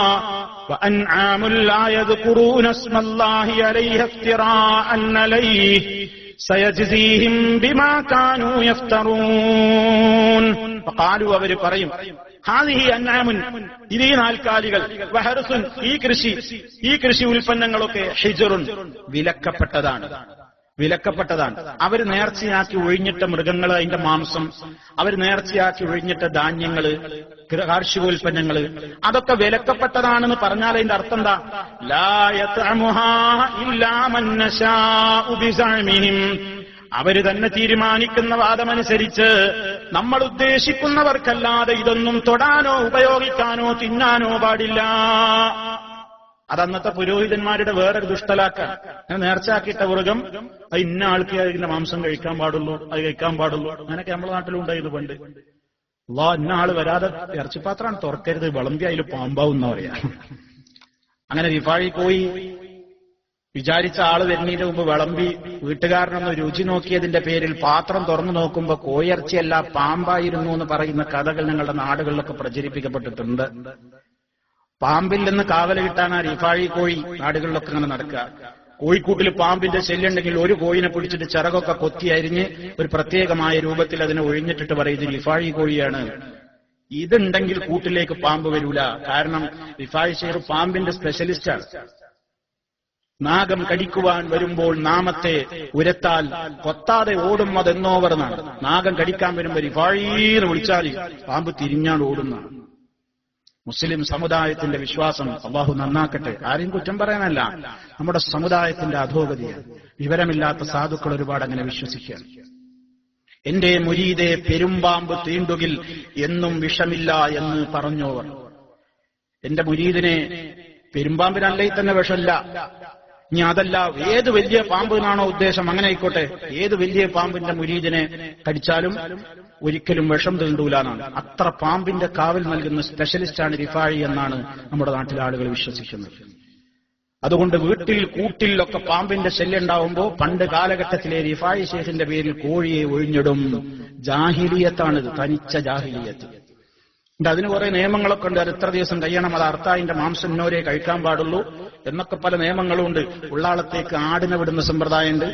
وأنعام لا يذكرون اسم الله عليها افتراء عليه സയജ്സീഹിം ബിമാ കാനൂ യഫ്തറൂൻ. ഖാലു, അവർ പറയും, ഹാദിഹി അൻആമുൻ, ഇതീ നാൽക്കാലികൾ, വഹർസുൻ, ഈ കൃഷി ഉൽപ്പന്നങ്ങളൊക്കെ, ഹിജ്റുൻ, വിലക്കപ്പെട്ടതാണ്. അവർ നേർച്ചയാക്കി ഒഴിഞ്ഞിട്ട മൃഗങ്ങൾ, അതിന്റെ മാംസം, അവർ നേർച്ചയാക്കി ഒഴിഞ്ഞിട്ട ധാന്യങ്ങള്, കാർഷികോൽപ്പന്നങ്ങള്, അതൊക്കെ വിലക്കപ്പെട്ടതാണെന്ന് പറഞ്ഞാൽ അതിന്റെ അർത്ഥം എന്താ? ലാ യത്അമുഹാ ഇല്ലാ മൻ നശാഉ ബിസഅമിഹിം. അവര് തന്നെ തീരുമാനിക്കുന്ന വാദമനുസരിച്ച് നമ്മൾ ഉദ്ദേശിക്കുന്നവർക്കല്ലാതെ ഇതൊന്നും തൊടാനോ ഉപയോഗിക്കാനോ തിന്നാനോ പാടില്ല. അതന്നത്തെ പുരോഹിതന്മാരുടെ വേറൊരു ദുഷ്ടലാക്കാൻ. നേർച്ചയാക്കിയിട്ട മൃഗം അത് ഇന്ന ആൾക്ക് അതിന്റെ മാംസം കഴിക്കാൻ പാടുള്ളൂ, അത് കഴിക്കാൻ പാടുള്ളൂ. അങ്ങനെയൊക്കെ നമ്മുടെ നാട്ടിലുണ്ടായിരുന്നു പണ്ട്. ഇന്ന ആള് വരാതെ ഇറച്ചിപ്പാത്രാണ് തുറക്കരുത്, വിളമ്പി അതിൽ പാമ്പാവും എന്ന് പറയാ. അങ്ങനെ റിഫാഴി പോയി വിചാരിച്ച ആള് വരുന്നതിന് മുമ്പ് വിളമ്പി വീട്ടുകാരനൊന്ന് രുചി നോക്കിയതിന്റെ പേരിൽ പാത്രം തുറന്നു നോക്കുമ്പോ കോയിറച്ചിയല്ല പാമ്പായിരുന്നു എന്ന് പറയുന്ന കഥകൾ ഞങ്ങളുടെ നാടുകളിലൊക്കെ പ്രചരിപ്പിക്കപ്പെട്ടിട്ടുണ്ട്. പാമ്പിൽ നിന്ന് കാവൽ കിട്ടാനാ റിഫാഴി കോഴി നാടുകളിലൊക്കെ അങ്ങനെ നടക്കുക. കോഴിക്കൂട്ടിൽ പാമ്പിന്റെ ശല്യമുണ്ടെങ്കിൽ ഒരു കോഴിനെ പിടിച്ചിട്ട് ചിറകൊക്കെ കൊത്തി അരിഞ്ഞ് ഒരു പ്രത്യേകമായ രൂപത്തിൽ അതിനെ ഒഴിഞ്ഞിട്ടിട്ട് പറയും ഇത് റിഫാഴി കോഴിയാണ്. ഇതുണ്ടെങ്കിൽ കൂട്ടിലേക്ക് പാമ്പ് വരൂല. കാരണം റിഫാഴി ഷെയ്ഖ് പാമ്പിന്റെ സ്പെഷ്യലിസ്റ്റാണ്. നാഗം കടിക്കുവാൻ വരുമ്പോൾ നാമത്തെ ഉരത്താൽ കൊത്താതെ ഓടും അതെന്നോവർന്നാണ്. നാഗം കടിക്കാൻ വരുമ്പോൾ റിഫാഴീന്ന് വിളിച്ചാൽ പാമ്പ് തിരിഞ്ഞാണ് ഓടുന്നതാണ് മുസ്ലിം സമുദായത്തിന്റെ വിശ്വാസം. അള്ളാഹു നന്നാക്കട്ടെ. ആരെയും കുറ്റം പറയാനല്ല, നമ്മുടെ സമുദായത്തിന്റെ അധോഗതിയാണ്. വിവരമില്ലാത്ത സാധുക്കൾ ഒരുപാട് അങ്ങനെ വിശ്വസിക്കുകയാണ്. എന്റെ മുരീദെ പെരുമ്പാമ്പ് തീണ്ടുകിൽ എന്നും വിഷമില്ല എന്ന് പറഞ്ഞോവർ. എന്റെ മുരീദിനെ പെരുമ്പാമ്പിനല്ലേ തന്നെ വിഷമില്ല. ഇനി അതല്ല, ഏത് വലിയ പാമ്പിനാണോ ഉദ്ദേശം അങ്ങനെ ആയിക്കോട്ടെ, ഏത് വലിയ പാമ്പിന്റെ മുരീദിനെ കടിച്ചാലും ഒരിക്കലും വിഷം തീണ്ടൂലാന്നാണ്. അത്ര പാമ്പിന്റെ കാവൽ നൽകുന്ന സ്പെഷ്യലിസ്റ്റാണ് റിഫാഴി എന്നാണ് നമ്മുടെ നാട്ടിലെ ആളുകൾ വിശ്വസിക്കുന്നത്. അതുകൊണ്ട് വീട്ടിൽ കൂട്ടിലൊക്കെ പാമ്പിന്റെ ശല്യം ഉണ്ടാവുമ്പോ പണ്ട് കാലഘട്ടത്തിലെ റിഫാഴി ഷെയ്ഖിന്റെ പേരിൽ കോഴിയെ ഒഴിഞ്ഞിടും. ജാഹിലിയത്താണിത്, തനിച്ച ജാഹിലിയത്ത്. അതിന് കുറെ നിയമങ്ങളൊക്കെ ഉണ്ട്. അത് എത്ര ദിവസം കഴിയണം, അത് അർത്തായിന്റെ മാംസം ഇന്നോരെ കഴിക്കാൻ പാടുള്ളൂ എന്നൊക്കെ പല നിയമങ്ങളുണ്ട്. ഉള്ളാളത്തേക്ക് ആടിനെ വിടുന്ന സമ്പ്രദായമുണ്ട്,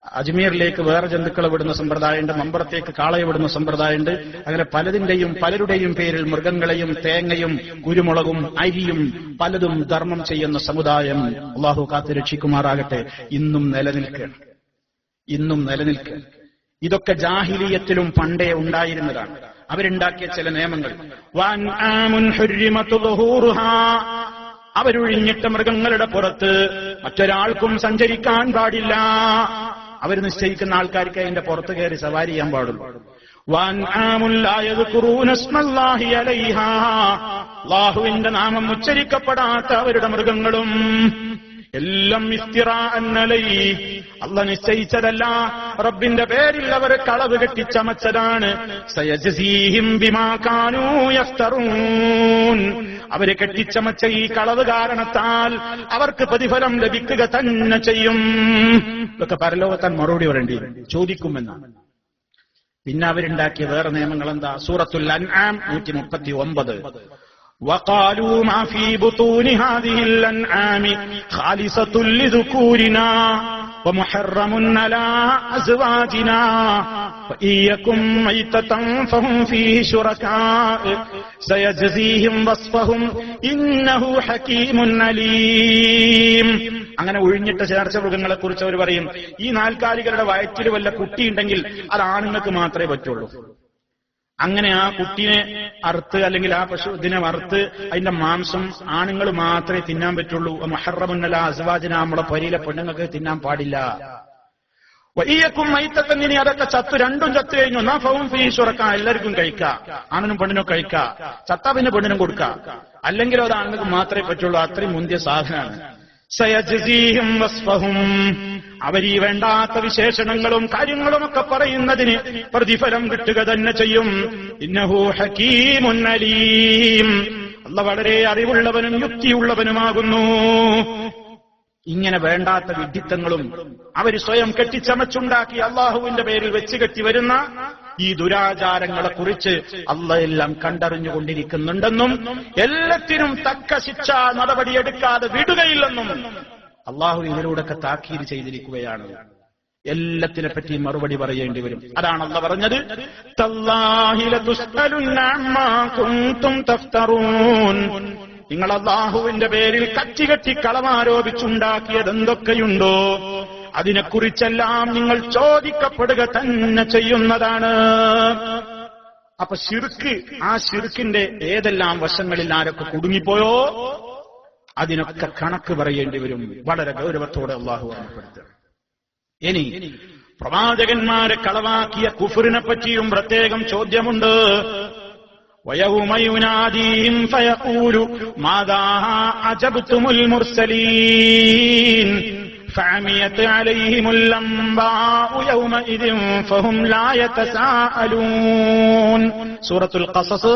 അജ്മീറിലേക്ക് വേറെ ജന്തുക്കളെ വിടുന്ന സമ്പ്രദായമുണ്ട്, മമ്പറത്തേക്ക് കാളയെ വിടുന്ന സമ്പ്രദായമുണ്ട്. അങ്ങനെ പലരുടെയും പേരിൽ മൃഗങ്ങളെയും തേങ്ങയും കുരുമുളകും അരിയും പലതും ധർമ്മം ചെയ്യുന്ന സമുദായം അള്ളാഹു കാത്ത് രക്ഷിക്കുമാറാകട്ടെ. ഇന്നും നിലനിൽക്കുക. ഇതൊക്കെ ജാഹിലിയത്തിലും പണ്ടേ ഉണ്ടായിരുന്നതാണ്. അവരുണ്ടാക്കിയ ചില നിയമങ്ങൾ. അവരൊഴിഞ്ഞിട്ട മൃഗങ്ങളുടെ പുറത്ത് മറ്റൊരാൾക്കും സഞ്ചരിക്കാൻ പാടില്ല. അവർ നിശ്ചയിക്കുന്ന ആൾക്കാർക്ക് അതിന്റെ പുറത്ത് കയറി സവാരി ചെയ്യാൻ പാടുള്ളൂ. അല്ലാഹുവിന്റെ നാമം ഉച്ചരിക്കപ്പെടാത്ത അവരുടെ മൃഗങ്ങളും എല്ലാം അല്ലാഹ് നിശ്ചയിച്ചതല്ല, റബ്ബിന്റെ പേരിൽ അവർ കളവ് കെട്ടിച്ചമച്ചതാണ്. സയജ്സീഹിം ബിമാ കാനൂ യഫ്തറൂൻ. അവരെ കെട്ടിച്ചമച്ച ഈ കളവ് കാരണത്താൽ അവർക്ക് പ്രതിഫലം ലഭിക്കുക തന്നെ ചെയ്യും. ഇതൊക്കെ പരലോകത്താൻ മറുപടി പറയേണ്ടി ചോദിക്കുമെന്നാണ്. പിന്നെ അവരുണ്ടാക്കിയ വേറെ നിയമങ്ങൾ എന്താ? സൂറത്തുൽ അൻആം 139. وقالوا ما في بطون هذه الأنعام خالصة لذكورنا ومحرم على أزواجنا وإن يكن ميتة فهم فيه شركاء سيجزيهم وصفهم إنه حكيم عليم. അങ്ങനെ ഒഴിഞ്ഞിട്ട ചേർച്ച മൃഗങ്ങളെ കുറിച്ച് അവർ പറയും, ഈ നാൽക്കാലികളുടെ വയറ്റിൽ വല്ല കുട്ടിയുണ്ടെങ്കിൽ അത് ആണുങ്ങൾക്ക് മാത്രമേ പറ്റുള്ളൂ. അങ്ങനെ ആ കുട്ടിയെ അറുത്ത് അല്ലെങ്കിൽ ആ പശു ഇതിനെ വറുത്ത് അതിന്റെ മാംസം ആണുങ്ങൾ മാത്രമേ തിന്നാൻ പറ്റുള്ളൂ. മുഹറമുന്നല അസ്വാജിന, നമ്മളെ പരിയിലെ പെണ്ണുങ്ങൾക്ക് തിന്നാൻ പാടില്ല. വയ്യക്കും മൈത്തക്കന്നിനി അതൊക്കെ രണ്ടും ചത്തു കഴിഞ്ഞു. എന്നാ ഫൗം ഫീ ശുറക്ക, എല്ലാവർക്കും കഴിക്കാം, ആണിനും പെണ്ണിനും കഴിക്കാം. ചത്താ പിന്നെ പെണ്ണിനും കൊടുക്കാം. അല്ലെങ്കിലും അത് ആണുങ്ങൾക്ക് മാത്രമേ പറ്റുള്ളൂ. അത്രയും മുന്തിയ സാധനമാണ്. സയജ്സീഹിം വസ്ഫഹും. അവരീ വേണ്ടാത്ത വിശേഷണങ്ങളും കാര്യങ്ങളുമൊക്കെ പറയുന്നതിന് പ്രതിഫലം കിട്ടുക തന്നെ ചെയ്യും. ഇന്നഹു ഹകീമുൻ അലീം. അല്ലാഹ് വളരെ അറിവുള്ളവനും യുക്തിയുള്ളവനുമാകുന്നു. ഇങ്ങനെ വേണ്ടാത്ത വിഡ്ഢിത്തങ്ങളും അവര് സ്വയം കെട്ടിച്ചമച്ചുണ്ടാക്കി അള്ളാഹുവിന്റെ പേരിൽ വെച്ച് കെട്ടി വരുന്ന ഈ ദുരാചാരങ്ങളെ കുറിച്ച് അള്ളാഹ് എല്ലാം കണ്ടറിഞ്ഞുകൊണ്ടിരിക്കുന്നുണ്ടെന്നും എല്ലാത്തിനും തക്ക ശിക്ഷാ നടപടിയെടുക്കാതെ വിടുകയില്ലെന്നും അള്ളാഹു ഇതിലൂടെയൊക്കെ താക്കീത് ചെയ്തിരിക്കുകയാണ്. എല്ലാത്തിനെ പറ്റി മറുപടി പറയേണ്ടി വരും. അതാണ് അല്ലാഹു പറഞ്ഞത്, തല്ലാഹി ലതുസ്അലുന്ന അമ്മാ കുൻതും തഫ്തറൂൻ. നിങ്ങൾ അല്ലാഹുവിന്റെ പേരിൽ കച്ചി കളമാരോപിച്ചുണ്ടാക്കിയത് എന്തൊക്കെയുണ്ടോ അതിനെക്കുറിച്ചെല്ലാം നിങ്ങൾ ചോദിക്കപ്പെടുക തന്നെ ചെയ്യുന്നതാണ്. അപ്പൊ ശിർക്ക്, ആ ശിർക്കിന്റെ ഏതെല്ലാം വശങ്ങളിൽ ആരൊക്കെ കുടുങ്ങിപ്പോയോ അതിനൊക്കെ കണക്ക് പറയേണ്ടി വരും. വളരെ ഗൗരവത്തോടെ അല്ലാഹു ഓർമ്മപ്പെടുത്തുക. ഇനി പ്രവാചകന്മാരെ കളവാക്കിയ കുഫറിനെ പറ്റിയും പ്രത്യേകം ചോദ്യമുണ്ട്. വയൗമ യുനാദീഹിം ഫയഖൂലു മാദാ അജബ്തുമുൽ മുർസലീൻ ഫഅമിയത് അലൈഹിമുൽ അംബാഉ യൗമഇദിൻ ഫഹും ലാ യതസാഅലൂൻ. സൂറത്തുൽ ഖസസ്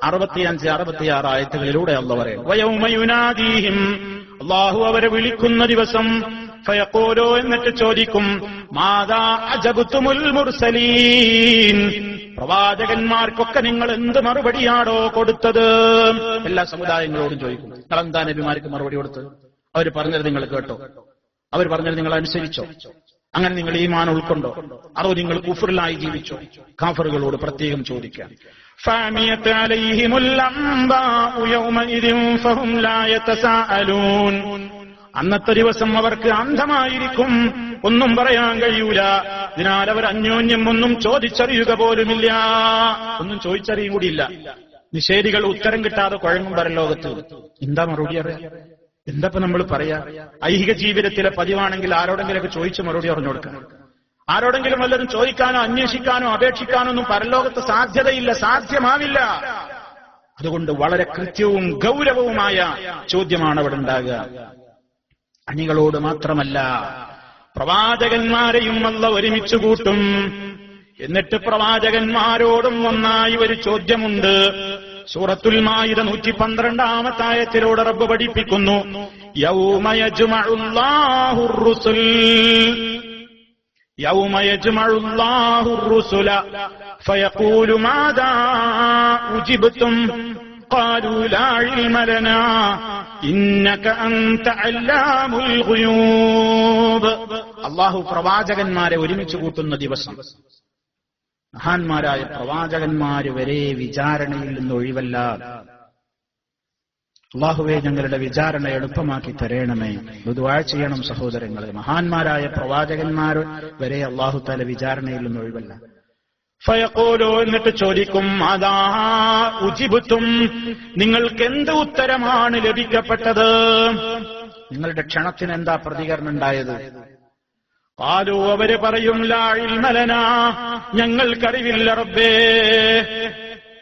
65-66 ആയത്തുകളിലൂടെ അല്ലാഹു പറയുന്നു, വയൗമ യുനാദീഹിം, അല്ലാഹു അവരെ വിളിക്കുന്ന ദിവസം, ഫയഖൂലു, എന്നിട്ട് ചോദിക്കും, മാദാ അജബ്തുമുൽ മുർസലീൻ, പ്രവാചകന്മാർക്കൊക്കെ നിങ്ങൾ എന്ത് മറുപടിയാണോ കൊടുത്തത്? എല്ലാ സമുദായങ്ങളോടും ചോദിക്കും, നിങ്ങളെന്താ നബിമാർക്ക് മറുപടി കൊടുത്തത്? അവർ പറഞ്ഞത് നിങ്ങൾ കേട്ടോ? അവർ പറഞ്ഞത് നിങ്ങൾ അനുസരിച്ചോ? അങ്ങനെ നിങ്ങൾ ഈമാൻ ഉൾക്കൊണ്ടോ? അതോ നിങ്ങൾ കുഫറിലായി ജീവിച്ചോ? കാഫറുകളോട് പ്രത്യേകം ചോദിക്കാം. ഫഅമിയത് അലൈഹിമുൽ അംബാഉ യൗമഇദിൻ ഫഹും ലാ യതസാഅലൂൻ. അന്നത്തെ ദിവസം അവർക്ക് അന്ധമായിരിക്കും, ഒന്നും പറയാൻ കഴിയൂല. അതിനാൽ അവർ അന്യോന്യം ഒന്നും ചോദിച്ചറിയുക പോലുമില്ല, ഒന്നും ചോദിച്ചറിയും കൂടിയില്ല. നിഷേധികൾ ഉത്തരം കിട്ടാതെ കുഴങ്ങും പരലോകത്ത്. എന്താ മറുപടി അറിയാം? എന്താ നമ്മൾ പറയാ? ഐഹിക ജീവിതത്തിലെ പതിവാണെങ്കിൽ ആരോടെങ്കിലൊക്കെ ചോദിച്ച് മറുപടി പറഞ്ഞു കൊടുക്കണം. ആരോടെങ്കിലും വല്ലതും ചോദിക്കാനോ അന്വേഷിക്കാനോ അപേക്ഷിക്കാനോ ഒന്നും പരലോകത്ത് സാധ്യതയില്ല, സാധ്യമാവില്ല. അതുകൊണ്ട് വളരെ കൃത്യവും ഗൗരവവുമായ ചോദ്യമാണ് അവിടെ ഉണ്ടാകുക. അണികളോട് മാത്രമല്ല, പ്രവാചകന്മാരെയും അല്ലാഹു ഒരുമിച്ച് കൂട്ടും. എന്നിട്ട് പ്രവാചകന്മാരോടും ഒന്നായി ഒരു ചോദ്യമുണ്ട്. സൂറത്തുൽ മാഇദ 112 ആയത്തിലൂടെ റബ്ബ് പഠിപ്പിക്കുന്നു, യൗമ യജ്മഉല്ലാഹുർ റുസുൽ, യൗമ യജ്മഉല്ലാഹുർ റുസുല ഫയഖൂലു മാദാ ഉജിബ്തും ഖാലൂ ലാ ഇൽമ ലനാ ഇന്നക അൻത അല്ലാമുൽ ഗുയൂബ്. അല്ലാഹു പ്രവാചകന്മാരെ ഒരുമിച്ച് കൂട്ടുന്ന ദിവസം, മഹാന്മാരായ പ്രവാചകന്മാര് വരെ വിചാരണയിൽ നിന്ന് ഒഴിവല്ല. അല്ലാഹുവേ, ഞങ്ങളുടെ വിചാരണ എളുപ്പമാക്കി തരണമേ. ദുആ ചെയ്യണം സഹോദരങ്ങളെ. മഹാന്മാരായ പ്രവാചകന്മാർ വരെ അല്ലാഹു തആല വിചാരണയിൽ നിന്ന് ഒഴിവല്ല. ഫയഖൂലു, എന്നിട്ട് ചോദിക്കും, അദാ ഉജിബ്തും, നിങ്ങൾക്ക് എന്ത് ഉത്തരമാണ് ലഭിക്കപ്പെട്ടത്? നിങ്ങളുടെ ക്ഷണത്തിന് എന്താ പ്രതികരണം ഉണ്ടായത്? ഖാലൂ, അവര് പറയും, ലാ ഇൽമ ലനാ, ഞങ്ങൾക്കറിവില്ല റബ്ബേ.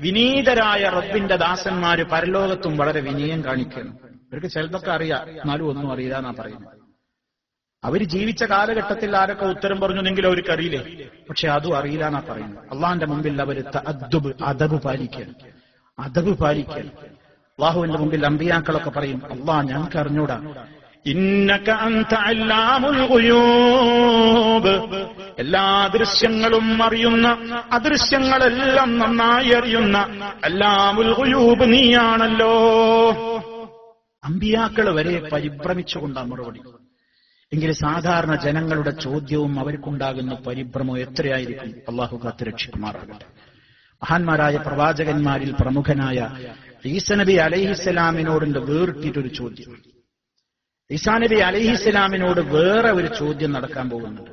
വിനീതരായ റബ്ബിന്റെ ദാസന്മാര് പരലോകത്തും വളരെ വിനയം കാണിക്കണം. അവർക്ക് ചിലതൊക്കെ അറിയാം, എന്നാലും ഒന്നും അറിയില്ല എന്നാ പറയുന്നത്. അവര് ജീവിച്ച കാലഘട്ടത്തിൽ ആരൊക്കെ ഉത്തരം പറഞ്ഞുവെങ്കിൽ അവർക്ക് അറിയില്ലേ, പക്ഷെ അതും അറിയില്ല എന്നാ പറയുന്നത്. അള്ളാഹിന്റെ മുമ്പിൽ അവര് അദബ് പാലിക്കാൻ. അള്ളാഹുവിന്റെ മുമ്പിൽ അമ്പിയാക്കളൊക്കെ പറയും, അള്ളാഹ് ഞങ്ങൾക്ക് അറിഞ്ഞൂടാ. ഇന്നക അൻത അല്ലാമുൽ ഗുയൂബ്, എല്ലാ ദൃശ്യങ്ങളും അറിയുന്ന, അദൃശ്യങ്ങളെല്ലാം നന്നായി അറിയുന്ന അല്ലാമുൽ ഗുയൂബ് നീയാണല്ലോ. അമ്പിയാക്കൾ വരെ പരിഭ്രമിച്ചുകൊണ്ടാണ് മറുപടി. എങ്കിൽ സാധാരണ ജനങ്ങളുടെ ചോദ്യവും അവർക്കുണ്ടാകുന്ന പരിഭ്രമവും എത്രയായിരിക്കും? അള്ളാഹു കാത്തുരക്ഷിക്കുമാറാകട്ടെ. മഹാന്മാരായ പ്രവാചകന്മാരിൽ പ്രമുഖനായ ഈസാ നബി അലൈഹിസ്സലാമിനോടുണ്ട് വേറിട്ടൊരു ചോദ്യം. ഈസാ നബി അലൈഹിസ്സലാമിനോട് വേറെ ഒരു ചോദ്യം നടക്കാൻ പോകുന്നുണ്ട്.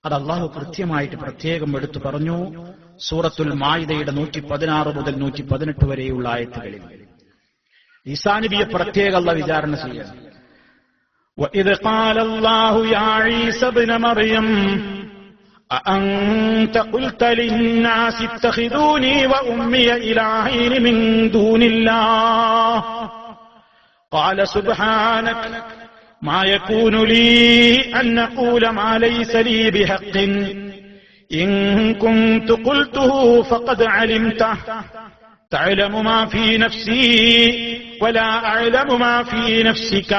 അത് അള്ളാഹു കൃത്യമായിട്ട് പ്രത്യേകം എടുത്തു പറഞ്ഞു. സൂറത്തുൽ മാഇദയുടെ 116 മുതൽ 118 വരെയുള്ള ആയത്തുകളിൽ ഈസാ നബിയെ പ്രത്യേക അല്ലാഹു വിചാരണ ചെയ്യുന്നു. وَإِذْ قَالَ اللَّهُ يَا عِيسَى ابْنَ مَرْيَمَ أَأَنْتَ قُلْتَ لِلنَّاسِ اتَّخِذُونِي وَأُمِّيَ إِلَٰهَيْنِ مِن دُونِ اللَّهِ قَالَ سُبْحَانَكَ مَا يَكُونُ لِي أَنْ أَقُولَ مَا لَيْسَ لِي بِحَقٍّ إِن كُنتُ قُلْتُهُ فَقَدْ عَلِمْتَهُ تَعْلَمُ مَا فِي نَفْسِي وَلَا أَعْلَمُ مَا فِي نَفْسِكَ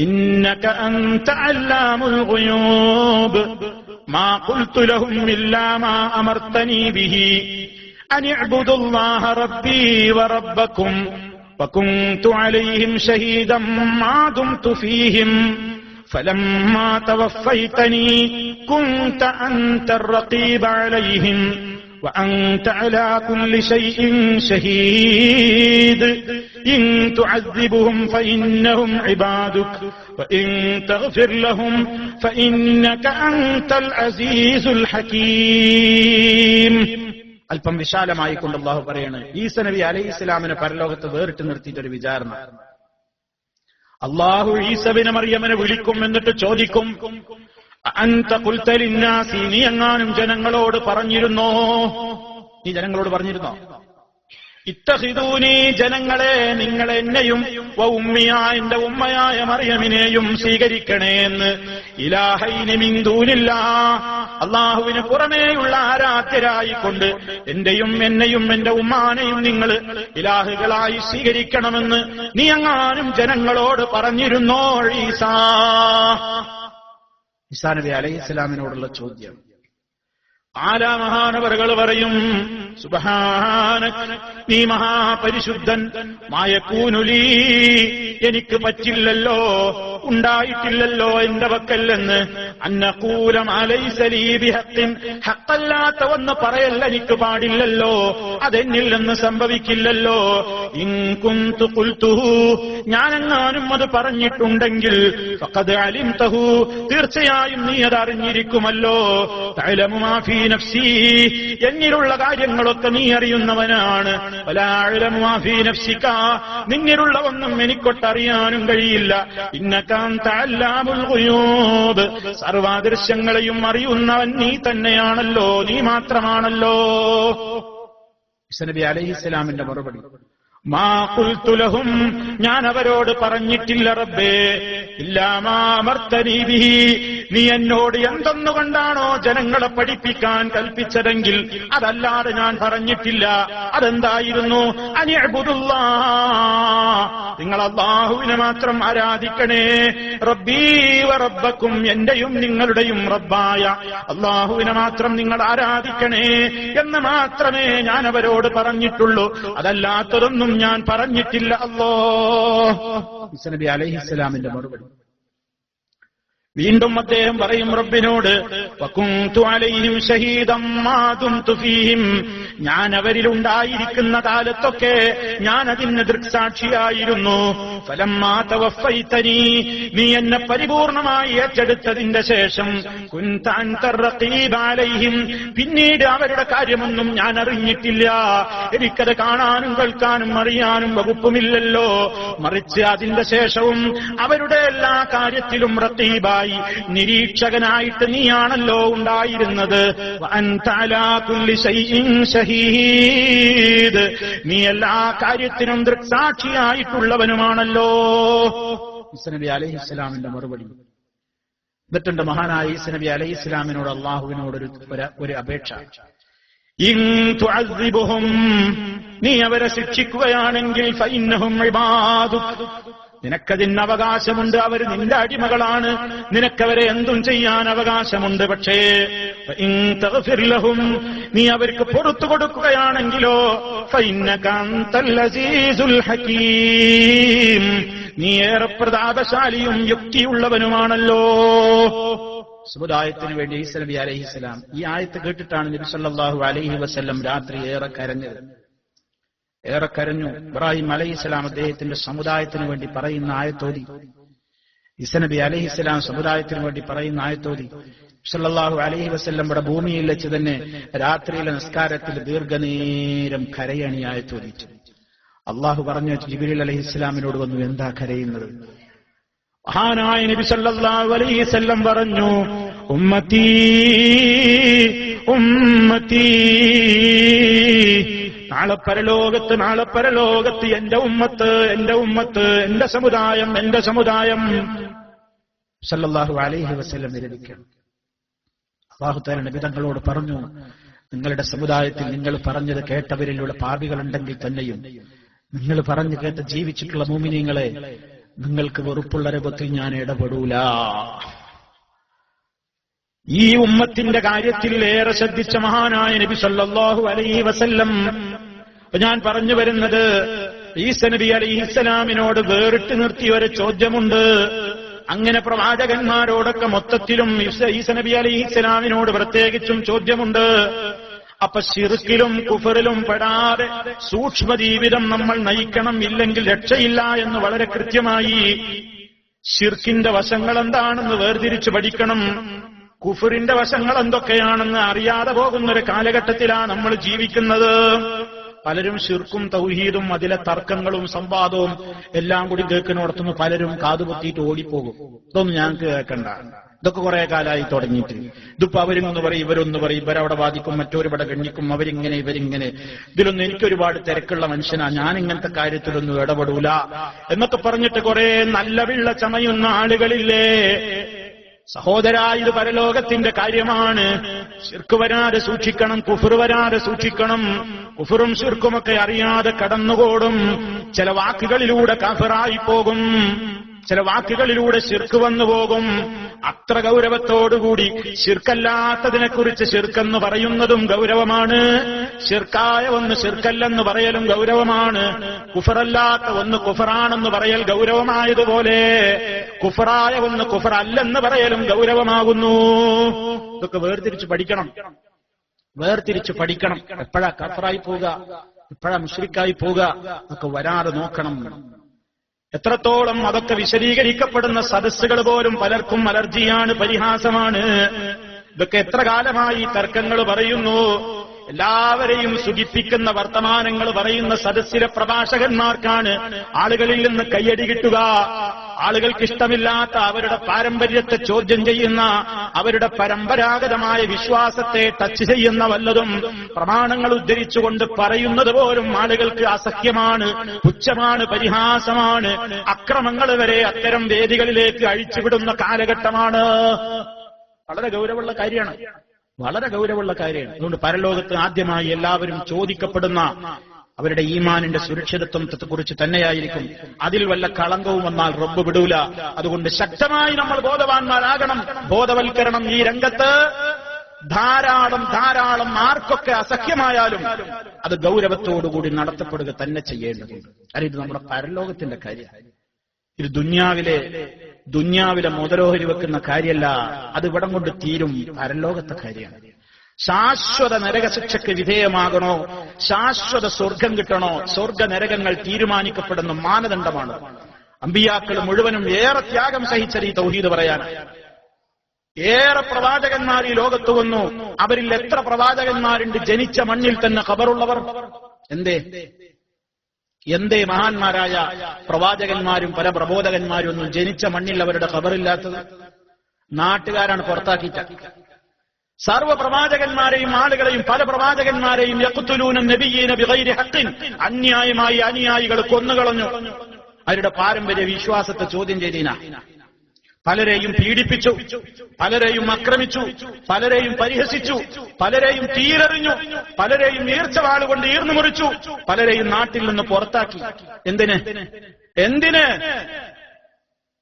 إِنَّكَ أَنْتَ عَلَّامُ الْغُيُوبِ مَا قُلْتُ لَهُمْ إِلَّا مَا أَمَرْتَنِي بِهِ أَنِ اعْبُدُوا اللَّهَ رَبِّي وَرَبَّكُمْ وَكُنْتُ عَلَيْهِمْ شَهِيدًا مَا دُمْتُ فِيهِمْ ഫലമ്മാ തവഫൈതനി കുൻത അൻതർ റഖീബ അലൈഹിം وأنت على كل شيء شهيد إن تعذبهم فإنهم عبادك وإن تغفر لهم فإنك أنت العزيز الحكيم. അല്പം വിശാലമായിക്കൊണ്ട് അല്ലാഹു പറയാണ്, ഈസ നബി അലൈഹിസ്സലാമിനെ പരലോകത്ത് വേറിട്ട് നിർത്തിയിട്ടൊരു വിചാരണ. അല്ലാഹു ഈസബിനെ മറിയമിനെ വിളിക്കും, എന്നിട്ട് ചോദിക്കും, അൻത ഖുൽത ലിന്നാസി, നീ എങ്ങാനും ജനങ്ങളോട് പറഞ്ഞിരുന്നോ? നീ ജനങ്ങളോട് പറഞ്ഞിരുന്നോ? ഇത്തഖിദൂനി, ജനങ്ങളെ നിങ്ങൾ എന്നെയും വ ഉമ്മിയ, എന്റെ ഉമ്മയായ മറിയമിനെയും സ്വീകരിക്കണേ എന്ന്, ഇലാഹൈനി മിൻ ദൂനില്ലാഹ്, അല്ലാഹുവിന് പുറമേയുള്ള ആരാധ്യരായിക്കൊണ്ട് എന്നെയും എന്റെ ഉമ്മാനെയും നിങ്ങൾ ഇലാഹുകളായി സ്വീകരിക്കണമെന്ന് നീ എങ്ങാനും ജനങ്ങളോട് പറഞ്ഞിരുന്നോ ഈസാ? ഈസാ നബി അലൈഹിസ്സലാമിനോടുള്ള ചോദ്യം. ആലാ മഹാനവറുകൾ പറയും, സുബ്ഹാനക, നീ മഹാപരിശുദ്ധൻ, മായകൂനുലീ, എനിക്ക് പറ്റില്ലല്ലോ, ഉണ്ടായിട്ടില്ലല്ലോ എന്റെ വക്കല്ലെന്ന്, അന്നഖൂല മാ ലൈസ ലീ ബിഹഖിൻ, ഹഖല്ലാത്ത ഒന്ന് പറയല്ല എനിക്ക് പാടില്ലല്ലോ, അതെന്നിൽ നിന്ന് സംഭവിക്കില്ലല്ലോ. ഇൻ കുന്തു ഖുൽതുഹു, ഞാനെങ്ങാനും അത് പറഞ്ഞിട്ടുണ്ടെങ്കിൽ ഫഖദ് അലിംതഹു, തീർച്ചയായും നീ അത് അറിഞ്ഞിരിക്കുമല്ലോ. തഅലമു മാ ഫീ നഫ്സി, എന്നിലുള്ള കാര്യങ്ങളൊക്കെ നീ അറിയുന്നവനാണ്. വലാ അഅലമു മാ ഫീ നഫ്സിക, നിന്നിലുള്ള ഒന്നും എനിക്കൊട്ടറിയാനും കഴിയില്ല. ഇന്നക അൻത അല്ലാമുൽ ഗുയൂബ്, സർവ്വദൃശ്യങ്ങളെയും അറിയുന്നവൻ നീ തന്നെയാണല്ലോ, നീ മാത്രമാണല്ലോ. ഈസാ നബി അലൈഹിസ്സലാമിന്റെ മറുപടി, മാ ഖുൽതു ലഹും, ഞാൻ അവരോട് പറഞ്ഞിട്ടില്ല റബ്ബേ, ഇല്ലാ മാ അമർതനീ ബിഹി, നീ എന്നോട് എന്തൊന്നുകൊണ്ടാണോ ജനങ്ങളെ പഠിപ്പിക്കാൻ കൽപ്പിച്ചതെങ്കിൽ അതല്ലാതെ ഞാൻ പറഞ്ഞിട്ടില്ല. അതെന്തായിരുന്നു? അനിഅ്ബുദുല്ലാഹ്, നിങ്ങൾ അല്ലാഹുവിനെ മാത്രം ആരാധിക്കണേ. റബ്ബീ വ റബ്ബക്കും, എന്റെയും നിങ്ങളുടെയും റബ്ബായ അല്ലാഹുവിനെ മാത്രം നിങ്ങൾ ആരാധിക്കണേ എന്ന് മാത്രമേ ഞാൻ അവരോട് പറഞ്ഞിട്ടുള്ളൂ. അതല്ലാത്തതൊന്നും ഞാൻ പറഞ്ഞിട്ടില്ല. ഈസാ നബി അലൈഹിസ്സലാമിന്റെ മറുപടി. വീണ്ടും അദ്ദേഹം പറയും റബ്ബിനോട്, വകുന്തു അലൈഹിം ഷഹീദം മാ ദുംതു ഫീഹിം, ഞാൻ അവരിലുണ്ടായിരിക്കുന്ന കാലത്തൊക്കെ ഞാൻ അതിന് ദൃക്സാക്ഷിയായിരുന്നു. ഫലമ്മാ തവഫൈതനി, നീ എന്നെ പരിപൂർണമായി ഏറ്റെടുത്തതിന്റെ ശേഷം കുൻത അൻതർ റഖീബ അലൈഹിം, പിന്നീട് അവരുടെ കാര്യമൊന്നും ഞാൻ അറിഞ്ഞിട്ടില്ല, എനിക്കത് കാണാനും കേൾക്കാനും അറിയാനും വകുപ്പുമില്ലല്ലോ. മറിച്ച് അതിന്റെ ശേഷവും അവരുടെ എല്ലാ കാര്യത്തിലും റഖീബായി, നിരീക്ഷകനായിട്ട് നീയാണല്ലോ ഉണ്ടായിരുന്നത്. വഅൻത അലാ കുല്ലി ശൈഇൻ ഷഹീദ്, നീ എല്ലാ കാര്യത്തിനും ദൃക്സാക്ഷിയായിട്ടുള്ളവനുമാണല്ലോ. ഈസാ നബി അലൈഹിസ്സലാമിന്റെ മറുപടി. എന്നിട്ടുണ്ട് മഹാനായ ഈസാ നബി അലൈഹിസ്സലാമിനോട് അല്ലാഹുവിനോട് ഒരു അപേക്ഷ. ഇൻ തുഅസ്സിബുഹും, നീ അവരെ ശിക്ഷിക്കുകയാണെങ്കിൽ ഫഇന്നഹും ഇബാദുക, നിനക്കതിന് അവകാശമുണ്ട്, അവർ നിന്റെ അടിമകളാണ്, നിനക്കവരെ എന്തും ചെയ്യാൻ അവകാശമുണ്ട്. പക്ഷേ ഇൻ തഗ്ഫിർ ലഹും, നീ അവർക്ക് പുറത്തു കൊടുക്കുകയാണെങ്കിലോ ഫഇന്നക അൻതൽ അസീസുൽ ഹകീം, നീ ഏറെ പ്രതാപശാലിയും യുക്തിയുള്ളവനുമാണല്ലോ. സമുദായത്തിന് വേണ്ടി ഈസാ നബി അലൈഹിസ്സലാം ഈ ആയത്ത് കേട്ടിട്ടാണ് നബി സല്ലല്ലാഹു അലൈഹി വസല്ലം രാത്രി ഏറെ കരഞ്ഞു. ഇബ്രാഹിം അലൈഹിസ്സലാം അദ്ദേഹത്തിന്റെ സമുദായത്തിന് വേണ്ടി പറയുന്ന ആയത്തോതി, ഈസാ നബി അലൈഹിസ്സലാം സമുദായത്തിന് വേണ്ടി പറയുന്ന ആയത്തോതി, സല്ലല്ലാഹു അലൈഹി വസല്ലം ഇവിടെ ഭൂമിയിൽ വെച്ച് തന്നെ രാത്രിയിലെ നിസ്കാരത്തിൽ ദീർഘനേരം കരയണി ആയത്തോതിച്ചു. അള്ളാഹു പറഞ്ഞു, ജിബ്രീൽ അലൈഹിസ്സലാമിനോട് വന്നു, എന്താ കരയുന്നത്? മഹാനായ നബി സല്ലല്ലാഹു അലൈഹി വസല്ലം പറഞ്ഞു, ഉമ്മത്തി ഉമ്മത്തി, നാളെ പരലോകത്ത് എന്റെ ഉമ്മത്ത് എന്റെ സമുദായം സല്ലല്ലാഹു അലൈഹി വസല്ലം നിരവിക്കണം. അല്ലാഹു തആല നബി തങ്ങളോട് പറഞ്ഞു, നിങ്ങളുടെ സമുദായത്തിൽ നിങ്ങൾ പറഞ്ഞത് കേട്ടവരിലുള്ള പാപികളുണ്ടെങ്കിൽ തന്നെയും നിങ്ങൾ പറഞ്ഞു കേട്ട് ജീവിച്ചിട്ടുള്ള മുഅ്മിനീങ്ങളെ, നിങ്ങൾക്ക് വെറുപ്പുള്ള രൂപത്തിൽ ഞാൻ ഇടപെടൂല. ഈ ഉമ്മത്തിന്റെ കാര്യത്തിൽ ഏറെ ശ്രദ്ധിച്ച മഹാനായ നബി സല്ലല്ലാഹു അലൈഹി വസല്ലം, ഞാൻ പറഞ്ഞു വരുന്നത് ഈസാ നബി അലൈഹിസ്സലാമിനോട് വേറിട്ട് നിർത്തിയ ഒരു ചോദ്യമുണ്ട്. അങ്ങനെ പ്രവാചകന്മാരോടൊക്കെ മൊത്തത്തിലും ഈസ നബി അലൈഹിസ്സലാമിനോട് പ്രത്യേകിച്ചും ചോദ്യമുണ്ട്. അപ്പൊ ശിർക്കിലും കുഫറിലും പെടാതെ സൂക്ഷ്മ ജീവിതം നമ്മൾ നയിക്കണം, ഇല്ലെങ്കിൽ രക്ഷയില്ല എന്ന് വളരെ കൃത്യമായി ശിർക്കിന്റെ വശങ്ങൾ എന്താണെന്ന് വേർതിരിച്ചു പഠിക്കണം. കുഫറിന്റെ വശങ്ങൾ എന്തൊക്കെയാണെന്ന് അറിയാതെ പോകുന്നൊരു കാലഘട്ടത്തിലാണ് നമ്മൾ ജീവിക്കുന്നത്. പലരും ശിർക്കും തൗഹീദും അതിലെ തർക്കങ്ങളും സംവാദവും എല്ലാം കൂടി കേൾക്കുന്നിടത്തുനിന്ന് പലരും കാതുപൊത്തിയിട്ട് ഓടിപ്പോകും. ഇതൊന്നും ഞങ്ങൾക്ക് കേൾക്കണ്ട, ഇതൊക്കെ കുറെ കാലമായി തുടങ്ങിയിട്ട്. ഇതിപ്പോ അവരിങ്ങൊന്ന് പറയും, ഇവരൊന്ന് പറയും, ഇവരവിടെ വാദിക്കും, മറ്റൊരുവിടെ ഗണ്ണിക്കും, അവരിങ്ങനെ ഇവരിങ്ങനെ. ഇതിലൊന്നും എനിക്കൊരുപാട് തിരക്കുള്ള മനുഷ്യനാ, ഞാൻ ഇങ്ങനത്തെ കാര്യത്തിലൊന്നും ഇടപെടൂല എന്നൊക്കെ പറഞ്ഞിട്ട് കുറെ നല്ല വിള്ള ചമയുന്ന ആളുകളില്ലേ. സഹോദരാ, ഇത് പരലോകത്തിന്റെ കാര്യമാണ്. ശിർക്ക് വരാതെ സൂക്ഷിക്കണം, കുഫർ വരാതെ സൂക്ഷിക്കണം. കുഫറും ശിർക്കുമൊക്കെ അറിയാതെ കടന്നുകൂടും. ചില വാക്കുകളിലൂടെ കാഫിറായി പോകും, ചില വാക്കുകളിലൂടെ ശിർക്ക് വന്നു പോകും. അത്ര ഗൗരവത്തോടുകൂടി ശിർക്കല്ലാത്തതിനെക്കുറിച്ച് ശിർക്കെന്ന് പറയുന്നതും ഗൗരവമാണ്. ശിർക്കായ ഒന്ന് ശിർക്കല്ലെന്ന് പറയലും ഗൗരവമാണ്. കുഫറല്ലാത്ത ഒന്ന് കുഫറാണെന്ന് പറയൽ ഗൗരവമായതുപോലെ കുഫറായ ഒന്ന് കുഫറല്ലെന്ന് പറയലും ഗൗരവമാകുന്നു. ഇതൊക്കെ വേർതിരിച്ച് പഠിക്കണം, വേർതിരിച്ച് പഠിക്കണം. എപ്പോഴാ കഫറായി പോവുക, എപ്പോഴാ മുശ്രിക്കായി പോവുക ഒക്കെ വരാതെ നോക്കണം. എത്രത്തോളം അതൊക്കെ വിശദീകരിക്കപ്പെടുന്ന സദസ്സുകൾ പോലും പലർക്കും അലർജിയാണ്, പരിഹാസമാണ്. ഇതൊക്കെ എത്ര കാലമായി തർക്കങ്ങൾ പറയുന്നു. എല്ലാവരെയും സുഖിപ്പിക്കുന്ന വർത്തമാനങ്ങൾ പറയുന്ന സദസ്സിലെ പ്രഭാഷകന്മാർക്കാണ് ആളുകളിൽ നിന്ന് കയ്യടി കിട്ടുക. ആളുകൾക്ക് ഇഷ്ടമില്ലാത്ത അവരുടെ പാരമ്പര്യത്തെ ചോദ്യം ചെയ്യുന്ന, അവരുടെ പരമ്പരാഗതമായ വിശ്വാസത്തെ ടച്ച് ചെയ്യുന്ന വല്ലതും പ്രമാണങ്ങൾ ഉദ്ധരിച്ചുകൊണ്ട് പറയുന്നത് പോലും ആളുകൾക്ക് അസഹ്യമാണ്, പുച്ഛമാണ്, പരിഹാസമാണ്. അക്രമങ്ങൾ വരെ അത്തരം വേദികളിലേക്ക് അഴിച്ചുവിടുന്ന കാലഘട്ടമാണ്. വളരെ ഗൗരവമുള്ള കാര്യമാണ്, വളരെ ഗൗരവമുള്ള കാര്യമാണ്. അതുകൊണ്ട് പരലോകത്ത് ആദ്യമായി എല്ലാവരും ചോദിക്കപ്പെടുന്ന അവരുടെ ഈമാനിന്റെ സുരക്ഷിതത്വത്തെക്കുറിച്ച് തന്നെയായിരിക്കും. അതിൽ വല്ല കളങ്കവും വന്നാൽ റബ്ബ് വിടൂല. അതുകൊണ്ട് ശക്തമായി നമ്മൾ ബോധവാന്മാരാകണം. ബോധവൽക്കരണം ഈ രംഗത്ത് ധാരാളം ധാരാളം ആർക്കൊക്കെ അസഖ്യമായാലും അത് ഗൗരവത്തോടുകൂടി നടത്തപ്പെടുക തന്നെ ചെയ്യേണ്ടതുണ്ട്. കാരണം ഇത് നമ്മുടെ പരലോകത്തിന്റെ കാര്യമാണ്. ഇത് ദുന്യാവിലെ മുതലോഹരി വെക്കുന്ന കാര്യമല്ല. അത് ഇവിടം കൊണ്ട് തീരും. പരലോകത്തെ കാര്യമാണ്. ശാശ്വത നരകശിക്ഷയ്ക്ക് വിധേയമാകണോ, ശാശ്വത സ്വർഗം കിട്ടണോ? സ്വർഗ നരകങ്ങൾ തീരുമാനിക്കപ്പെടുന്ന മാനദണ്ഡമാണ്. അമ്പിയാക്കൾ മുഴുവനും ഏറെ ത്യാഗം സഹിച്ചത് ഈ തൗഹീദ് പറയാൻ. ഏറെ പ്രവാചകന്മാർ ഈ ലോകത്ത് വന്നു. അവരിൽ എത്ര പ്രവാചകന്മാരുണ്ട് ജനിച്ച മണ്ണിൽ തന്നെ ഖബറുള്ളവർ? എന്തേ മഹാന്മാരായ പ്രവാചകന്മാരും പല പ്രബോധകന്മാരും ഒന്നും ജനിച്ച മണ്ണിൽ അവരുടെ ഖബറില്ലാത്തത്? നാട്ടുകാരാണ് പുറത്താക്കിയിട്ട്. സർവ്വ പ്രവാചകന്മാരെയും ആളുകളെയും പല പ്രവാചകന്മാരെയും യഖ്തുലൂന നബിയ്യീന ബിഗൈരി ഹഖ്ഖിൻ, അന്യായമായി അനുയായികൾ കൊന്നുകളഞ്ഞു. അവരുടെ പാരമ്പര്യ വിശ്വാസത്തെ ചോദ്യം ചെയ്തീന. പലരെയും പീഡിപ്പിച്ചു, പലരെയും ആക്രമിച്ചു, പലരെയും പരിഹസിച്ചു, പലരെയും തീരെറിഞ്ഞു, പലരെയും ഈർച്ചവാളുകൊണ്ട് ഈർന്നു മുറിച്ചു, പലരെയും നാട്ടിൽ നിന്ന് പുറത്താക്കി. എന്തിന്?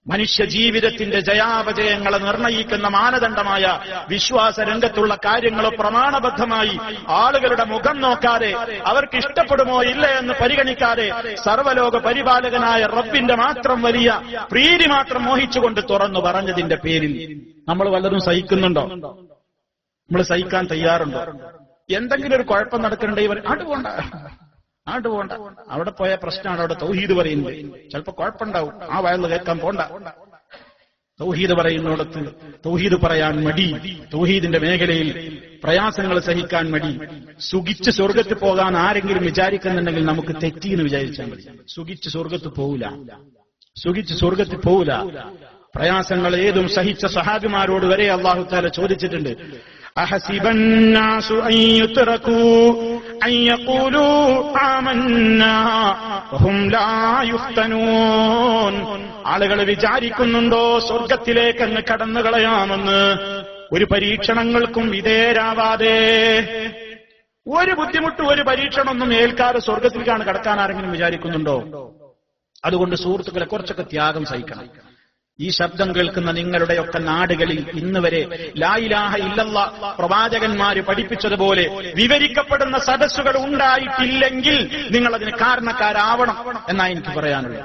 മനുഷ്യ ജീവിതത്തിന്റെ ജയാപജയങ്ങളെ നിർണയിക്കുന്ന മാനദണ്ഡമായ വിശ്വാസ രംഗത്തുള്ള കാര്യങ്ങളെ പ്രമാണബദ്ധമായി ആളുകളുടെ മുഖം നോക്കാതെ, അവർക്ക് ഇഷ്ടപ്പെടുമോ ഇല്ല എന്ന് പരിഗണിക്കാതെ, സർവ്വലോക പരിപാലകനായ റബ്ബിന്റെ മാത്രം വലിയ പ്രീതി മാത്രം മോഹിച്ചുകൊണ്ട് തുറന്നു പറഞ്ഞതിന്റെ പേരിൽ നമ്മൾ വല്ലതും സഹിക്കുന്നുണ്ടോ? നമ്മൾ സഹിക്കാൻ തയ്യാറുണ്ടോ? എന്തെങ്കിലും ഒരു കുഴപ്പം നടക്കണ്ടേ ഇവർ ആണ്ട് പോണ്ട, അവിടെ പോയ പ്രശ്നമാണ്. അവിടെ തൗഹീദ് പറയുന്നത് ചിലപ്പോ കുഴപ്പമുണ്ടാവും, ആ വയല് കേൾക്കാൻ പോണ്ട. തൗഹീദ് പറയുന്നിടത്ത് തൗഹീദ് പറയാൻ മടി, തൗഹീദിന്റെ മേഖലയിൽ പ്രയാസങ്ങൾ സഹിക്കാൻ മടി. സുഖിച്ച് സ്വർഗത്ത് പോകാൻ ആരെങ്കിലും വിചാരിക്കുന്നുണ്ടെങ്കിൽ നമുക്ക് തെറ്റിയെന്ന് വിചാരിച്ചാൽ മതി. സുഖിച്ച് സ്വർഗത്ത് പോവില്ല. പ്രയാസങ്ങൾ ഏതും സഹിച്ച സഹാബിമാരോട് വരെ അല്ലാഹു തആല ചോദിച്ചിട്ടുണ്ട്. അഹസിബന്നാസു അൻ യുത്റകൂ അൻ യഖൂലൂ ആമന്നാ വഹും ലാ യുഫ്തനൂൻ. ആളുകൾ വിചാരിക്കുന്നുണ്ടോ സ്വർഗത്തിലേക്ക് അങ്ങ് കടന്നു കളയാമെന്ന്? ഒരു പരീക്ഷണങ്ങൾക്കും വിധേയരാവാതെ, ഒരു ബുദ്ധിമുട്ടും ഒരു പരീക്ഷണമൊന്നും ഏൽക്കാതെ സ്വർഗത്തിലേക്കാണ് കടക്കാൻ ആരെങ്കിലും വിചാരിക്കുന്നുണ്ടോ? അതുകൊണ്ട് സുഹൃത്തുക്കളെ, കുറച്ചൊക്കെ ത്യാഗം സഹിക്കണം. ഈ ശബ്ദം കേൾക്കുന്ന നിങ്ങളുടെയൊക്കെ നാടുകളിൽ ഇന്ന് വരെ ലാ ഇലാഹ ഇല്ലല്ലാഹ് പ്രവാചകന്മാര് പഠിപ്പിച്ചതുപോലെ വിവരിക്കപ്പെടുന്ന സദസ്സുകൾ ഉണ്ടായിട്ടില്ലെങ്കിൽ നിങ്ങൾ അതിന് കാരണക്കാരാവണം എന്നാണ് എനിക്ക് പറയാനുള്ളത്.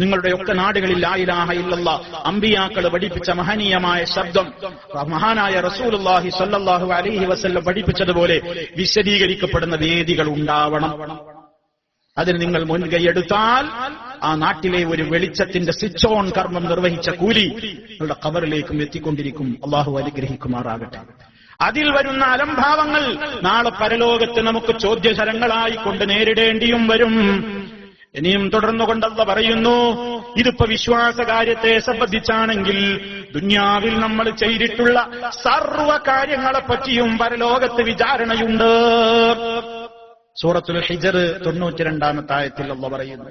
നിങ്ങളുടെയൊക്കെ നാടുകളിൽ ലാ ഇലാഹ ഇല്ലല്ലാഹ് അമ്പിയാക്കൾ പഠിപ്പിച്ച മഹനീയമായ ശബ്ദം മഹാനായ റസൂലുള്ളാഹി സ്വല്ലല്ലാഹു അലൈഹി വസല്ലം പഠിപ്പിച്ചതുപോലെ വിശദീകരിക്കപ്പെടുന്ന വേദികൾ ഉണ്ടാവണം. അതിന് നിങ്ങൾ മുൻകൈയെടുത്താൽ ആ നാട്ടിലെ ഒരു വെളിച്ചത്തിന്റെ സ്വിച്ച് ഓൺ കർമ്മം നിർവഹിച്ച കൂലി നിങ്ങളുടെ ഖബറിലേക്കും എത്തിക്കൊണ്ടിരിക്കും. അള്ളാഹു അനുഗ്രഹിക്കുമാറാകട്ടെ. അതിൽ വരുന്ന അലംഭാവങ്ങൾ നാളെ പരലോകത്ത് നമുക്ക് ചോദ്യശരങ്ങളായി കൊണ്ട് നേരിടേണ്ടിയും വരും. ഇനിയും തുടർന്നുകൊണ്ട് അല്ലാഹു പറയുന്നു, ഇതിപ്പോ വിശ്വാസകാര്യത്തെ സംബന്ധിച്ചാണെങ്കിൽ ദുനിയാവിൽ നമ്മൾ ചെയ്തിട്ടുള്ള സർവ്വ കാര്യങ്ങളെ പറ്റിയും പരലോകത്ത് വിചാരണയുണ്ട്. സൂറത്തുൽ ഹിജ്ർ 92-ാമത്തെ ആയത്തിൽ അല്ലാഹു പറയുന്നു,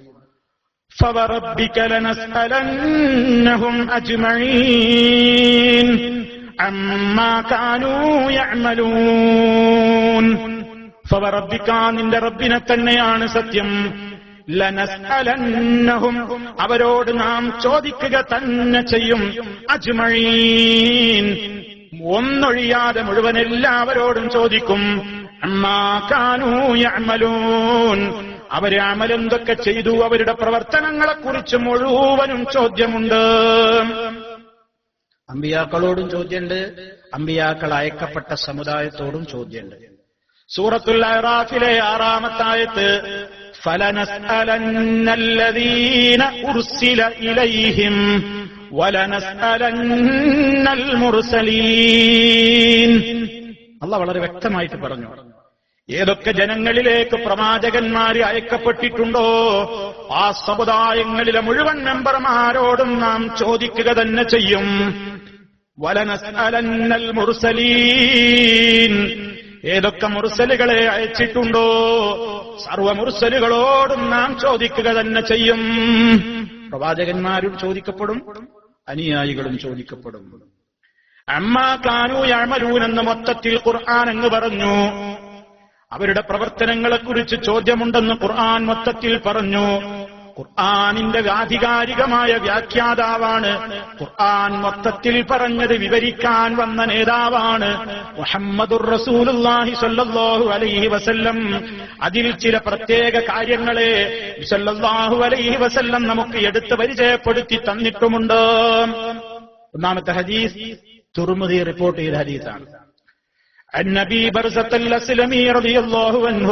فَوَرَبِّكَ لَنَسْأَلَنَّهُمْ أَجْمَعِينَ عَمَّا كَانُوا يَعْمَلُونَ. فَوَرَبِّكَ നിന്റെ റബ്ബിനെ തന്നെയാണ് സത്യം. ലനസ്അലന്നഹും അവരോട് നാം ചോദിക്കുക തന്നെ ചെയ്യും. അജ്മഈൻ ഒന്നൊഴിയാതെ മുഴുവൻ എല്ലാവരോടും ചോദിക്കും. അമ്മാ കാനൂ യഅമലൂൻ അവരെ അമലെന്തൊക്കെ ചെയ്തു അവരുടെ പ്രവർത്തനങ്ങളെക്കുറിച്ച് മുഴുവനും ചോദ്യമുണ്ട്. അമ്പിയാക്കളോടും ചോദ്യമുണ്ട്, അമ്പിയാക്കൾ അയക്കപ്പെട്ട സമുദായത്തോടും ചോദ്യമുണ്ട്. സൂറത്തുൽ അറാഫിലെ 6-ാമത്തെ ആയത്ത്, ഫലനസ്അലന്നല്ലദീന ഉർസില ഇലൈഹിം വലനസ്അലന്നൽ മുർസലീൻ. അല്ലാഹു വളരെ വ്യക്തമായിട്ട് പറഞ്ഞു, ഏതൊക്കെ ജനങ്ങളിലേക്ക് പ്രവാചകന്മാര് അയക്കപ്പെട്ടിട്ടുണ്ടോ ആ സമുദായങ്ങളിലെ മുഴുവൻ മെമ്പർമാരോടും നാം ചോദിക്കുക തന്നെ ചെയ്യും. വലനസ്അലന്നൽ മുർസലീൻ ഏതൊക്കെ മുർസലുകളെ അയച്ചിട്ടുണ്ടോ സർവ്വ മുർസലുകളോടും നാം ചോദിക്കുക തന്നെ ചെയ്യും. പ്രവാചകന്മാരും ചോദിക്കപ്പെടും, അനുയായികളും ചോദിക്കപ്പെടും. അമ്മാ കാനൂ യഅമലൂൻ എന്ന മൊത്തത്തിൽ ഖുർആൻ അങ്ങ് പറഞ്ഞു. അവരുടെ പ്രവർത്തനങ്ങളെക്കുറിച്ച് ചോദ്യമുണ്ടെന്ന് ഖുർആൻ മൊത്തത്തിൽ പറഞ്ഞു. ഖുർആനിന്റെ ആധികാരികമായ വ്യാഖ്യാതാവാണ്. ഖുർആൻ മൊത്തത്തിൽ പറഞ്ഞത് വിവരിക്കാൻ വന്ന നേതാവാണ് മുഹമ്മദുർ റസൂലുള്ളാഹി സ്വല്ലല്ലാഹു അലൈഹി വസല്ലം. അതിൽ ചില പ്രത്യേക കാര്യങ്ങളെ സ്വല്ലല്ലാഹു അലൈഹി വസല്ലം നമുക്ക് എടുത്ത് പരിചയപ്പെടുത്തി തന്നിട്ടുമുണ്ട്. ഒന്നാമത്തെ ഹദീസ് തുർമുദി റിപ്പോർട്ട് ചെയ്ത ഹദീസാണ്. عن أبي برزة الأسلمي رضي الله عنه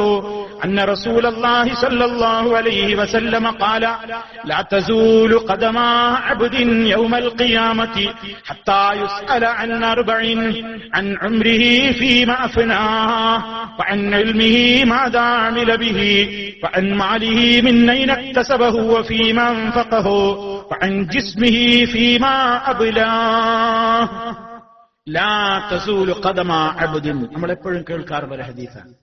أن رسول الله صلى الله عليه وسلم قال لا تزول قدم عبد يوم القيامة حتى يسأل عن 4: عن عمره فيما أفناه وعن علمه ماذا عمل به وعن ماله من أين اكتسبه وفيما أنفقه وعن جسمه فيما أبلاه. ലാ തസൂലു ഖദമ അബ്ദിൻ നമ്മളെപ്പോഴും കേൾക്കാറുള്ള ഒരു ഹദീസാണ്.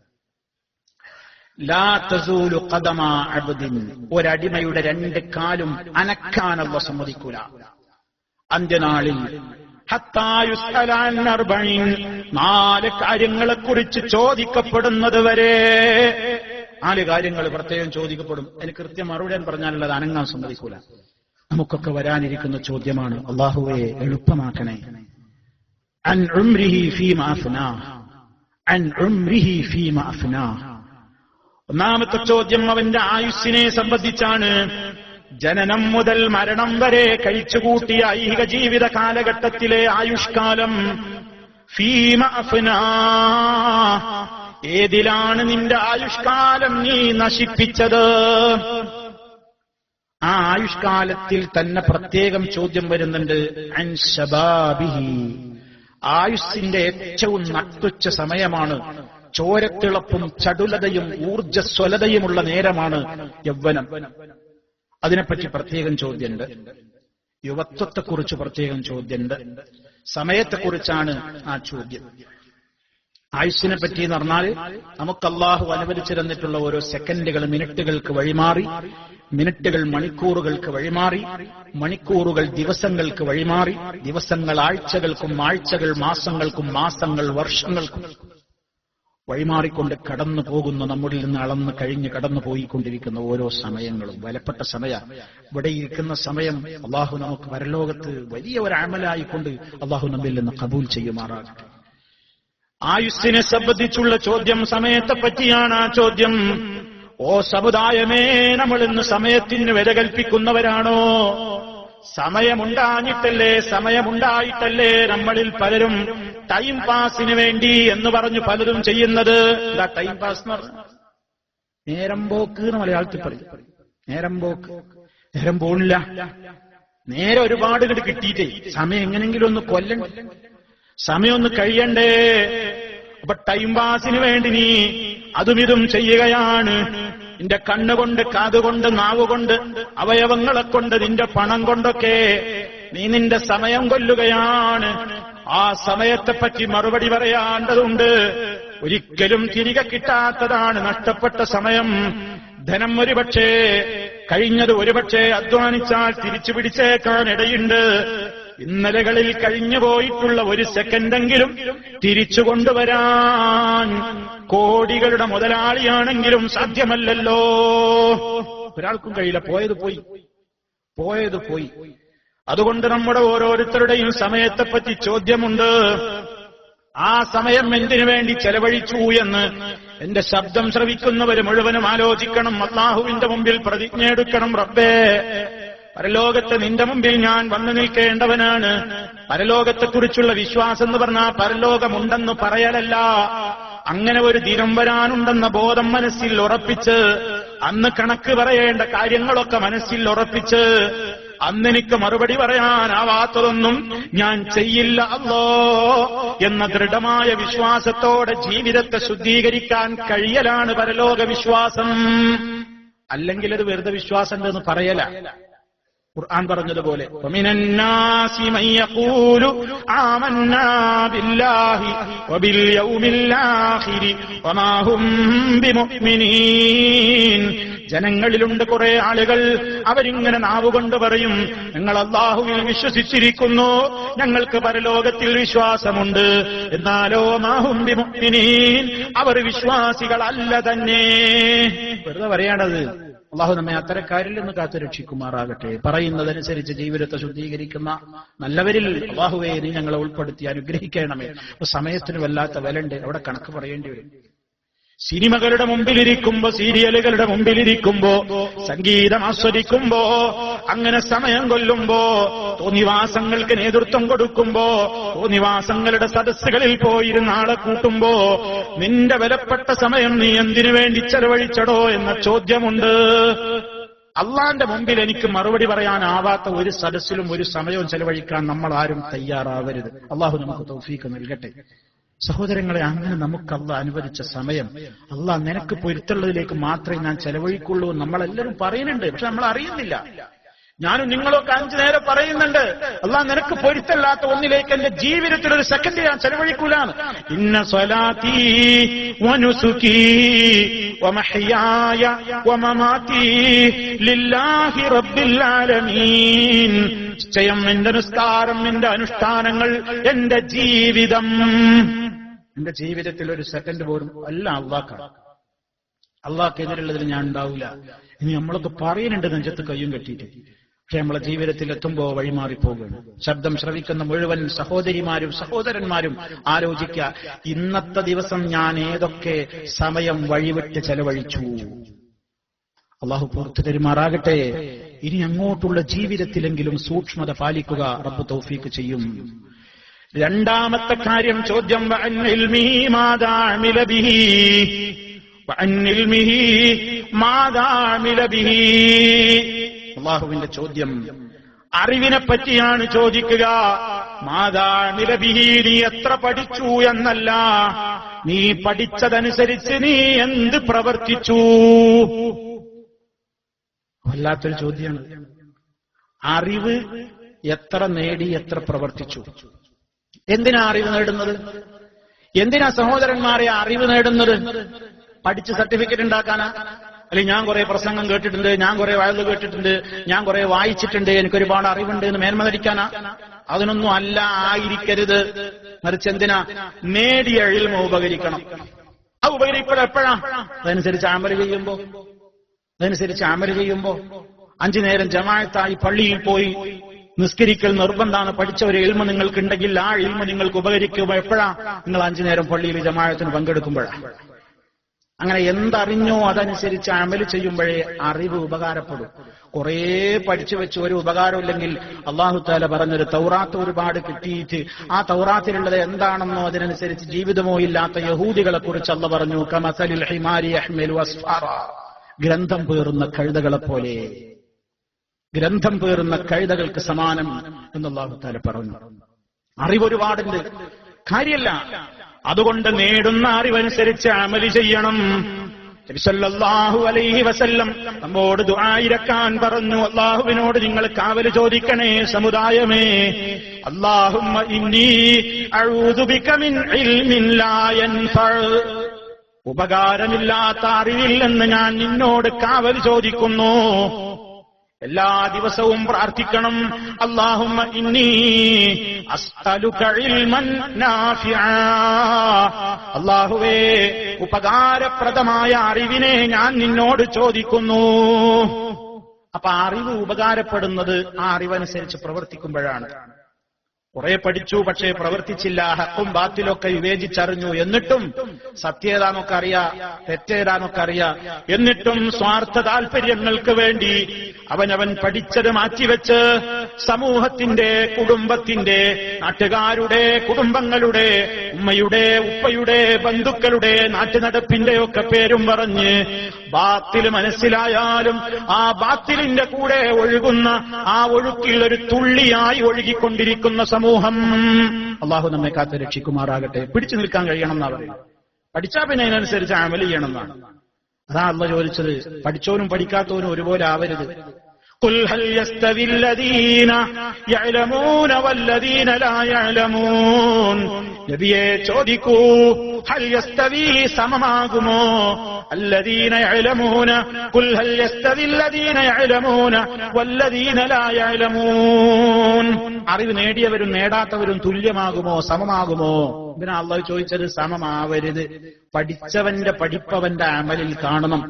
ലാ തസൂലു ഖദമ അബ്ദിൻ ഒരടിമയുടെ 2 കാലും അനക്കാൻ അല്ലാഹു സമ്മതിക്കൂല അന്ത്യനാളിൽ. ഹത്താ യുസ്അല അൻ 40 4 കാര്യങ്ങളെക്കുറിച്ച് ചോദിക്കപ്പെടുന്നത് വരെ. 4 കാര്യങ്ങൾ പ്രത്യേകം ചോദിക്കപ്പെടും. അതിന് കൃത്യം മറുപടി പറഞ്ഞാലത് അനങ്ങാൻ സമ്മതിക്കൂല. നമുക്കൊക്കെ വരാനിരിക്കുന്ന ചോദ്യമാണ്. അല്ലാഹുവേ എളുപ്പമാക്കണേ. അൻ ഉംരിഹി ഫീമാ അഫ്നാഹ് അൻ ഉംരിഹി ഫീമാ അഫ്നാഹ്. ഒന്നാമത്തെ ചോദ്യം അവന്റെ ആയുസ്സിനെ സംബന്ധിച്ചാണ്. ജനനം മുതൽ മരണം വരെ കഴിച്ചുകൂട്ടിയ ഐഹിക ജീവിത കാലഘട്ടത്തിലെ ആയുഷ്കാലം. ഫീമാ അഫ്നാഹ് ഏതിലാണ് നിന്റെ ആയുഷ്കാലം നീ നശിപ്പിച്ചത്? ആ ആയുഷ്കാലത്തിൽ തന്നെ പ്രത്യേകം ചോദ്യം വരുന്നുണ്ട്. അൻ ശബാബിഹി ആയുസ്സിന്റെ ഏറ്റവും നട്ടുച്ച സമയമാണ്. ചോരത്തിളപ്പും ചടുലതയും ഊർജ്ജസ്വലതയുമുള്ള നേരമാണ് യൗവനം. അതിനെപ്പറ്റി പ്രത്യേകം ചോദ്യമുണ്ട്. യുവത്വത്തെക്കുറിച്ച് പ്രത്യേകം ചോദ്യമുണ്ട്. സമയത്തെക്കുറിച്ചാണ് ആ ചോദ്യം. ആയുസ്സിനെ പറ്റി എന്ന് പറഞ്ഞാൽ നമുക്ക് അല്ലാഹു അനുവദിച്ചു തന്നിട്ടുള്ള ഓരോ സെക്കൻഡുകൾ മിനിറ്റുകൾക്ക് വഴിമാറി, മിനിറ്റുകൾ മണിക്കൂറുകൾക്ക് വഴിമാറി, മണിക്കൂറുകൾ ദിവസങ്ങൾക്ക് വഴിമാറി, ദിവസങ്ങൾ ആഴ്ചകൾക്കും, ആഴ്ചകൾ മാസങ്ങൾക്കും, മാസങ്ങൾ വർഷങ്ങൾക്കും വഴിമാറിക്കൊണ്ട് കടന്നു പോകുന്ന, നമ്മളിൽ നിന്ന് അളന്ന് കഴിഞ്ഞ് കടന്നു പോയിക്കൊണ്ടിരിക്കുന്ന ഓരോ സമയങ്ങളും വിലപ്പെട്ട സമയ. ഇവിടെ ഇരിക്കുന്ന സമയം അല്ലാഹു നമുക്ക് പരലോകത്ത് വലിയ ഒരു അമലായിക്കൊണ്ട് അല്ലാഹു നമ്മിൽ നിന്ന് ഖബൂൽ ചെയ്യുമാറാകട്ടെ. ആയുസ്സിനെ സംബന്ധിച്ചുള്ള ചോദ്യം സമയത്തെ പറ്റിയാണ്. ആ ചോദ്യം ഓ സമുദായമേ, നമ്മൾ ഇന്ന് സമയത്തിന് വില കൽപ്പിക്കുന്നവരാണോ? സമയമുണ്ടായിട്ടല്ലേ നമ്മളിൽ പലരും ടൈം പാസിന് വേണ്ടി എന്ന് പറഞ്ഞു പലരും ചെയ്യുന്നത്. എന്താ ടൈം പാസ് എന്ന് പറഞ്ഞ? നേരം പോക്ക് എന്ന് മലയാളത്തിൽ പറയും. നേരം പോക്ക്. നേരം പോണില്ല. നേരെ ഒരുപാട് ഇങ്ങോട്ട് കിട്ടിയിട്ടേ സമയം എങ്ങനെങ്കിലും ഒന്ന് കൊല്ലണ്ട, സമയം ഒന്ന് കഴിയണ്ടേ. അപ്പൊ ടൈം പാസിന് വേണ്ടി നീ അതും ഇതും ചെയ്യുകയാണ്. നിന്റെ കണ്ണുകൊണ്ട്, കാതുകൊണ്ട്, നാവുകൊണ്ട്, അവയവങ്ങളെ കൊണ്ട്, നിന്റെ പണം കൊണ്ടൊക്കെ നീ നിന്റെ സമയം കൊല്ലുകയാണ്. ആ സമയത്തെപ്പറ്റി മറുപടി പറയാണ്ടതുണ്ട്. ഒരിക്കലും തിരികെ കിട്ടാത്തതാണ് നഷ്ടപ്പെട്ട സമയം. ധനം ഒരുപക്ഷേ കഴിഞ്ഞത് ഒരുപക്ഷേ അധ്വാനിച്ചാൽ തിരിച്ചു പിടിച്ചേക്കാൻ ഇടയുണ്ട്. ഇന്നലകളിൽ കഴിഞ്ഞു പോയിട്ടുള്ള ഒരു സെക്കൻഡെങ്കിലും തിരിച്ചു കൊണ്ടുവരാൻ കോടികളുടെ മുതലാളിയാണെങ്കിലും സാധ്യമല്ലല്ലോ. ഒരാൾക്കും കഴിയില്ല. പോയത് പോയി. അതുകൊണ്ട് നമ്മുടെ ഓരോരുത്തരുടെയും സമയത്തെപ്പറ്റി ചോദ്യമുണ്ട്. ആ സമയം എന്തിനു വേണ്ടി ചെലവഴിച്ചു എന്ന് എന്റെ ശബ്ദം ശ്രവിക്കുന്നവർ മുഴുവനും ആലോചിക്കണം. അല്ലാഹുവിന്റെ മുമ്പിൽ പ്രതിജ്ഞയെടുക്കണം. റബ്ബേ, പരലോകത്ത് നിന്റെ മുമ്പിൽ ഞാൻ വന്നു നിൽക്കേണ്ടവനാണ്. പരലോകത്തെക്കുറിച്ചുള്ള വിശ്വാസം എന്ന് പറഞ്ഞാൽ പരലോകമുണ്ടെന്ന് പറയലല്ല, അങ്ങനെ ഒരു ദിനം വരാനുണ്ടെന്ന ബോധം മനസ്സിൽ ഉറപ്പിച്ച്, അന്ന് കണക്ക് പറയേണ്ട കാര്യങ്ങളൊക്കെ മനസ്സിൽ ഉറപ്പിച്ച്, അന്നെനിക്ക് മറുപടി പറയാനാവാത്തതൊന്നും ഞാൻ ചെയ്യില്ല അല്ലാ എന്ന ദൃഢമായ വിശ്വാസത്തോടെ ജീവിതത്തെ ശുദ്ധീകരിക്കാൻ കഴിയലാണ് പരലോക വിശ്വാസം. അല്ലെങ്കിൽ അത് വെറുതെ വിശ്വാസം എന്ന് പറയല. ഖുർആൻ പറഞ്ഞതുപോലെ വമിനന്നാസി മൻ യഖൂലു ആമന്നാ ബില്ലാഹി വബിൽ യൗമിൽ ആഖിരി വമാ ഹും ബിമുഅ്മിനീൻ. ജനങ്ങളിലുണ്ട് കുറെ ആളുകൾ, അവരിങ്ങനെ നാവുകൊണ്ട് പറയും, ഞങ്ങൾ അല്ലാഹുവിൽ വിശ്വസിച്ചിരിക്കുന്നു, ഞങ്ങൾക്ക് പരലോകത്തിൽ വിശ്വാസമുണ്ട്, എന്നാലോ മാ ഹും ബിമുഅ്മിനീൻ, അവർ വിശ്വാസികളല്ല തന്നെ. വെറുതെ പറയാണത്. അള്ളാഹു നമ്മെ അത്തരക്കാരിൽ നിന്ന് കാത്തുരക്ഷിക്കുമാറാകട്ടെ. പറയുന്നതനുസരിച്ച് ജീവിതത്തെ ശുദ്ധീകരിക്കുന്ന നല്ലവരിൽ അള്ളാഹുവേ നീ ഞങ്ങളെ ഉൾപ്പെടുത്തി അനുഗ്രഹിക്കണമേ. സമയത്തിന് വല്ലാത്ത വിലണ്ട്, അവിടെ കണക്ക് പറയേണ്ടി വരും. സിനിമകളുടെ മുമ്പിലിരിക്കുമ്പോ, സീരിയലുകളുടെ മുമ്പിലിരിക്കുമ്പോ, സംഗീതം ആസ്വദിക്കുമ്പോ, അങ്ങനെ സമയം കൊല്ലുമ്പോ, തോന്നിവാസങ്ങൾക്ക് നേതൃത്വം കൊടുക്കുമ്പോ, തോന്നിവാസങ്ങളുടെ സദസ്സുകളിൽ പോയിരുന്ന ആളെ കൂട്ടുമ്പോ, നിന്റെ വിലപ്പെട്ട സമയം നീ എന്തിനു വേണ്ടി ചെലവഴിച്ചടോ എന്ന ചോദ്യമുണ്ട്. അള്ളാന്റെ മുമ്പിൽ എനിക്ക് മറുപടി പറയാനാവാത്ത ഒരു സദസ്സിലും ഒരു സമയവും ചെലവഴിക്കാൻ നമ്മൾ ആരും തയ്യാറാവരുത്. അള്ളാഹു നമുക്ക് തൗഫീഖ് നൽകട്ടെ. സഹോദരങ്ങളെ, അങ്ങനെ നമുക്ക് അള്ളാഹ് അനുവദിച്ച സമയം അള്ളാഹ് നിനക്ക് പൊരുത്തുള്ളതിലേക്ക് മാത്രമേ ഞാൻ ചെലവഴിക്കുള്ളൂ നമ്മളെല്ലാവരും പറയുന്നുണ്ട്. പക്ഷെ നമ്മൾ അറിയുന്നില്ല. ഞാനും നിങ്ങളൊക്കെ 5 നേരം പറയുന്നുണ്ട്, അള്ളാഹ് നിനക്ക് പൊരുത്തല്ലാത്ത ഒന്നിലേക്ക് എന്റെ ജീവിതത്തിൽ ഒരു സെക്കൻഡ് ഞാൻ ചെലവഴിക്കൂലാണ്. ഇന്ന സ്വലാത്തി വനുസുകി വമഹ്യായ വമമാതി ലില്ലാഹി റബ്ബിൽ ആലമീൻ. നിശ്ചയം എന്റെ നിസ്കാരം, എന്റെ അനുഷ്ഠാനങ്ങൾ, എന്റെ ജീവിതം, എന്റെ ജീവിതത്തിൽ ഒരു സെക്കൻഡ് പോലും അല്ല അള്ളാഹ്ക്കാണ്. അള്ളാഹ്ക്കെതിരുള്ളതിൽ ഞാൻ ഉണ്ടാവില്ല. ഇനി നമ്മളൊക്കെ പറയുന്നുണ്ട് നെഞ്ചത്ത് കയ്യും കെട്ടിയിട്ട്, പക്ഷെ നമ്മളെ ജീവിതത്തിൽ എത്തുമ്പോ വഴിമാറിപ്പോകുന്നു. ശബ്ദം ശ്രവിക്കുന്ന മുഴുവൻ സഹോദരിമാരും സഹോദരന്മാരും ആലോചിക്കുക, ഇന്നത്തെ ദിവസം ഞാൻ ഏതൊക്കെ സമയം വഴിവിട്ട് ചെലവഴിച്ചു. അള്ളാഹു പുറത്തു തരുമാറാകട്ടെ. ഇനി അങ്ങോട്ടുള്ള ജീവിതത്തിലെങ്കിലും സൂക്ഷ്മത പാലിക്കുക. റബ്ബ് തൗഫീഖ് ചെയ്യും. രണ്ടാമത്തെ കാര്യം, ചോദ്യം അള്ളാഹുവിന്റെ ചോദ്യം അറിവിനെ പറ്റിയാണ് ചോദിക്കുക. മാതാമിലബിഹി, നീ എത്ര പഠിച്ചു എന്നല്ല, നീ പഠിച്ചതനുസരിച്ച് നീ എന്ത് പ്രവർത്തിച്ചു. വല്ലാത്തൊരു ചോദ്യമാണ്. അറിവ് എത്ര നേടി, എത്ര പ്രവർത്തിച്ചു. എന്തിനാ അറിവ് നേടുന്നത്? എന്തിനാ സഹോദരന്മാരെ അറിവ് നേടുന്നത്? പഠിച്ച് സർട്ടിഫിക്കറ്റ് ഉണ്ടാക്കാനാ? അല്ലെങ്കിൽ ഞാൻ കുറെ പ്രസംഗം കേട്ടിട്ടുണ്ട്, ഞാൻ കുറെ വയല് കേട്ടിട്ടുണ്ട്, ഞാൻ കുറെ വായിച്ചിട്ടുണ്ട്, എനിക്കൊരുപാട് അറിവുണ്ട് എന്ന് മേന്മ ധരിക്കാനാ? അതിനൊന്നും അല്ല, ആയിരിക്കരുത്. മറിച്ച് എന്തിനാ? നേടിയ ഇൽമ ഉപകരിക്കണം. ആ ഉപകരിക്കണം എപ്പോഴാ? അതനുസരിച്ച് അമല് ചെയ്യുമ്പോ 5 നേരം ജമാഅത്തായി പള്ളിയിൽ പോയി നിസ്കരിക്കൽ നിർബന്ധമാണ്. പഠിച്ച ഒരു ഇൽമ നിങ്ങൾക്കുണ്ടെങ്കിൽ ആ ഇൽമ നിങ്ങൾക്ക് ഉപകരിക്കുമ്പോ എപ്പോഴാ? നിങ്ങൾ 5 നേരം പള്ളിയിൽ ജമാഅത്തിന് പങ്കെടുക്കുമ്പോഴാ. അങ്ങനെ എന്തറിഞ്ഞോ അതനുസരിച്ച് അമല് ചെയ്യുമ്പോഴേ അറിവ് ഉപകാരപ്പെടും. കുറേ പഠിച്ചു വെച്ച് ഒരു ഉപകാരമില്ലെങ്കിൽ അല്ലാഹു തആല പറഞ്ഞൊരു തൗറാത്ത് ഒരുപാട് കിട്ടിയിട്ട് ആ തൗറാത്തിലുള്ളത് എന്താണെന്നോ അതിനനുസരിച്ച് ജീവിതമോ ഇല്ലാത്ത യഹൂദികളെ കുറിച്ച് അല്ലാഹു പറഞ്ഞു, കമസലിൽ ഹിമാരി യഹ്മിലു അസ്ഫാറ, ഗ്രന്ഥം പേറുന്ന കഴുതകളെ പോലെ, ഗ്രന്ഥം പേറുന്ന കഴുതകൾക്ക് സമാനം എന്ന് അല്ലാഹു തആല പറഞ്ഞു. അറിവൊരുപാടുണ്ട്, കാര്യമല്ല. അതുകൊണ്ട് നേടുന്ന അറിവനുസരിച്ച് അമല് ചെയ്യണം. നബി സല്ലല്ലാഹു അലൈഹി വസല്ലം നമ്മോട് ദുആ ഇരക്കാൻ പറഞ്ഞു. അല്ലാഹുവിനോട് നിങ്ങൾ കാവൽ ചോദിക്കണേ സമുദായമേ. അല്ലാഹുമ്മ ഇന്നി അഊദു ബിക മിൻ ഇൽമിൻ ലാ യൻഫഅ, ഉപകാരമില്ലാത്ത അറിവിൽ നിന്ന് ഞാൻ നിന്നോട് കാവൽ ചോദിക്കുന്നു. എല്ലാ ദിവസവും പ്രാർത്ഥിക്കണം. അല്ലാഹുമ്മ ഇന്നി അസ്അലുക ഇൽമൻ നാഫിഅ, അല്ലാഹുവേ ഉപകാരപ്രദമായ അറിവിനെ ഞാൻ നിന്നോട് ചോദിക്കുന്നു. അപ്പൊ അറിവ് ഉപകാരപ്പെടുന്നത് ആ അറിവനുസരിച്ച് പ്രവർത്തിക്കുമ്പോഴാണ്. കുറെ പഠിച്ചു, പക്ഷേ പ്രവർത്തിച്ചില്ല. ഹക്കും ബാത്തിലൊക്കെ വിവേചിച്ചറിഞ്ഞു, എന്നിട്ടും സത്യേതാന്നൊക്കെ അറിയാ, തെറ്റേതാന്നൊക്കെ അറിയാ, എന്നിട്ടും സ്വാർത്ഥ താല്പര്യങ്ങൾക്ക് വേണ്ടി അവനവൻ പഠിച്ചത് മാറ്റിവെച്ച് സമൂഹത്തിന്റെ, കുടുംബത്തിന്റെ, നാട്ടുകാരുടെ, കുടുംബങ്ങളുടെ, ഉമ്മയുടെ, ഉപ്പയുടെ, ബന്ധുക്കളുടെ, നാട്ടുനടപ്പിന്റെ ഒക്കെ പേരും പറഞ്ഞ് ബാത്തിൽ മനസ്സിലായാലും ആ ബാത്തിലിന്റെ കൂടെ ഒഴുകുന്ന ആ ഒഴുക്കിൽ ഒരു തുള്ളിയായി ഒഴുകിക്കൊണ്ടിരിക്കുന്ന സമൂഹം. അള്ളാഹു നമ്മെ കാത്ത് രക്ഷിക്കുമാറാകട്ടെ. പിടിച്ചു നിൽക്കാൻ കഴിയണം എന്നാ പറയുന്നത്. പഠിച്ചാ പിന്നെ അതിനനുസരിച്ച് അമൽ ചെയ്യണം എന്നാണ്. അതാ അള്ളാഹു ചോദിച്ചത്. പഠിച്ചവനും പഠിക്കാത്തവനും ഒരുപോലെ ആവരുത്. ഖുൽ ഹൽ യസ്തവി അല്ലദീന യഅലമൂന വല്ലദീന ലാ യഅലമൂൻ, നബിയെ ചോദിക്കൂ, ഹൽ യസ്തവി സമമാകുമോ അല്ലദീന യഅലമൂന, ഖുൽ ഹൽ യസ്തവി അല്ലദീന യഅലമൂന വല്ലദീന ലാ യഅലമൂൻ, അറിവ് നേടിയവരും നേടാത്തവരും തുല്യമാകുമോ, സമമാകുമോ? ഇതിനാ അല്ലാഹു ചോദിച്ചത്. സമമാവരുത്. പഠിച്ചവന്റെ പഠിപ്പവന്റെ അമലിൽ കാണണം.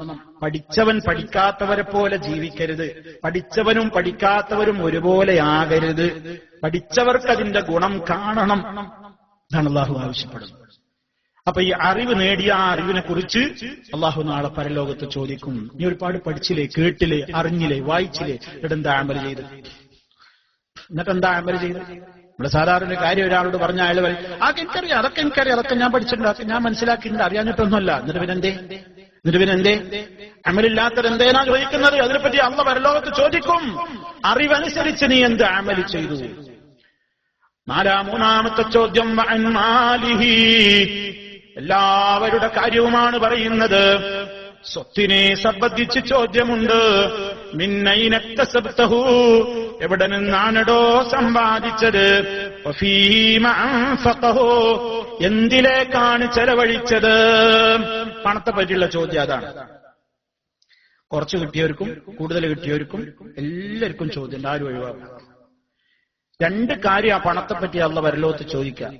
പഠിച്ചവൻ പഠിക്കാത്തവരെ പോലെ ജീവിക്കരുത്. പഠിച്ചവനും പഠിക്കാത്തവരും ഒരുപോലെ ആകരുത്. പഠിച്ചവർക്ക് അതിന്റെ ഗുണം കാണണം. ഇതാണ് അല്ലാഹു ആവശ്യപ്പെടുന്നത്. അപ്പൊ ഈ അറിവ് നേടിയ ആ അറിവിനെ കുറിച്ച് അല്ലാഹു നാളെ പരലോകത്ത് ചോദിക്കും. നീ ഒരുപാട് പഠിച്ചില്ലേ, കേട്ടില്ലേ, അറിഞ്ഞില്ലേ, വായിച്ചില്ലേ, ഇതെന്താ അമൽ ചെയ്ത്? എന്നിട്ടെന്താ അമൽ ചെയ്ത്? നമ്മുടെ സാധാരണ കാര്യം ഒരാളോട് പറഞ്ഞ അയാൾ പറയും, എനിക്കറിയാം, അതൊക്കെ എനിക്കറിയാം, അതൊക്കെ ഞാൻ പഠിച്ചിട്ടുണ്ട്, അതൊക്കെ ഞാൻ മനസ്സിലാക്കിയിട്ടുണ്ട്, അറിയാഞ്ഞിട്ടൊന്നുമല്ല. എന്നിട്ട് പിന്നെന്തേ അമലില്ലാത്തത് എന്തേനാ ചോദിക്കുന്നത്? അതിനെപ്പറ്റി അല്ലാഹു പരലോകത്ത് ചോദിക്കും. അറിവനുസരിച്ച് നീ എന്ത് അമൽ ചെയ്തു? മൂന്നാമത്തെ ചോദ്യം വഅൻ മാലിഹി, എല്ലാവരുടെ കാര്യവുമാണ് പറയുന്നത്. സ്വത്തിനെ സംബന്ധിച്ച് ചോദ്യമുണ്ട്. മിന്നൈന ഇക്തസബ്തഹു, എവിടെ നിന്നാണടോ സമ്പാദിച്ചത്? വഫീമ അൻഫഖഹു, എന്തിലേക്കാണ് ചെലവഴിച്ചത്? പണത്തെ പറ്റിയുള്ള ചോദ്യം അതാണ്. കുറച്ച് കിട്ടിയവർക്കും കൂടുതൽ കിട്ടിയവർക്കും എല്ലാവർക്കും ചോദ്യം, ആരും ഒഴിവാക്കും. രണ്ട് കാര്യം ആ പണത്തെപ്പറ്റി അല്ലാഹു പരലോകത്ത് ചോദിക്കാം.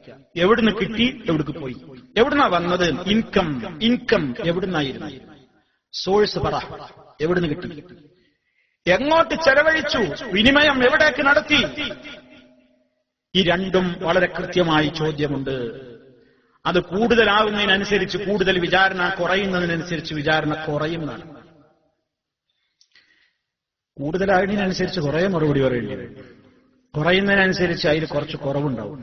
എവിടുന്ന് കിട്ടി, എവിടേക്ക് പോയി, എവിടുന്നാ വന്നത്? ഇൻകം എവിടുന്നായിരുന്നു? സോഴ്സ് പറ, എവിടുന്ന് കിട്ടി, എങ്ങോട്ട് ചെലവഴിച്ചു, വിനിമയം എവിടേക്ക് നടത്തി? ഈ രണ്ടും വളരെ കൃത്യമായി ചോദ്യമുണ്ട്. അത് കൂടുതലാവുന്നതിനനുസരിച്ച് കൂടുതൽ വിചാരണ, കുറയുന്നതിനനുസരിച്ച് വിചാരണ കുറയുന്നതാണ്. കൂടുതലായതിനനുസരിച്ച് കുറേ മറുപടി പറയേണ്ടി വരും, കുറയുന്നതിനനുസരിച്ച് അതിൽ കുറച്ച് കുറവുണ്ടാവും.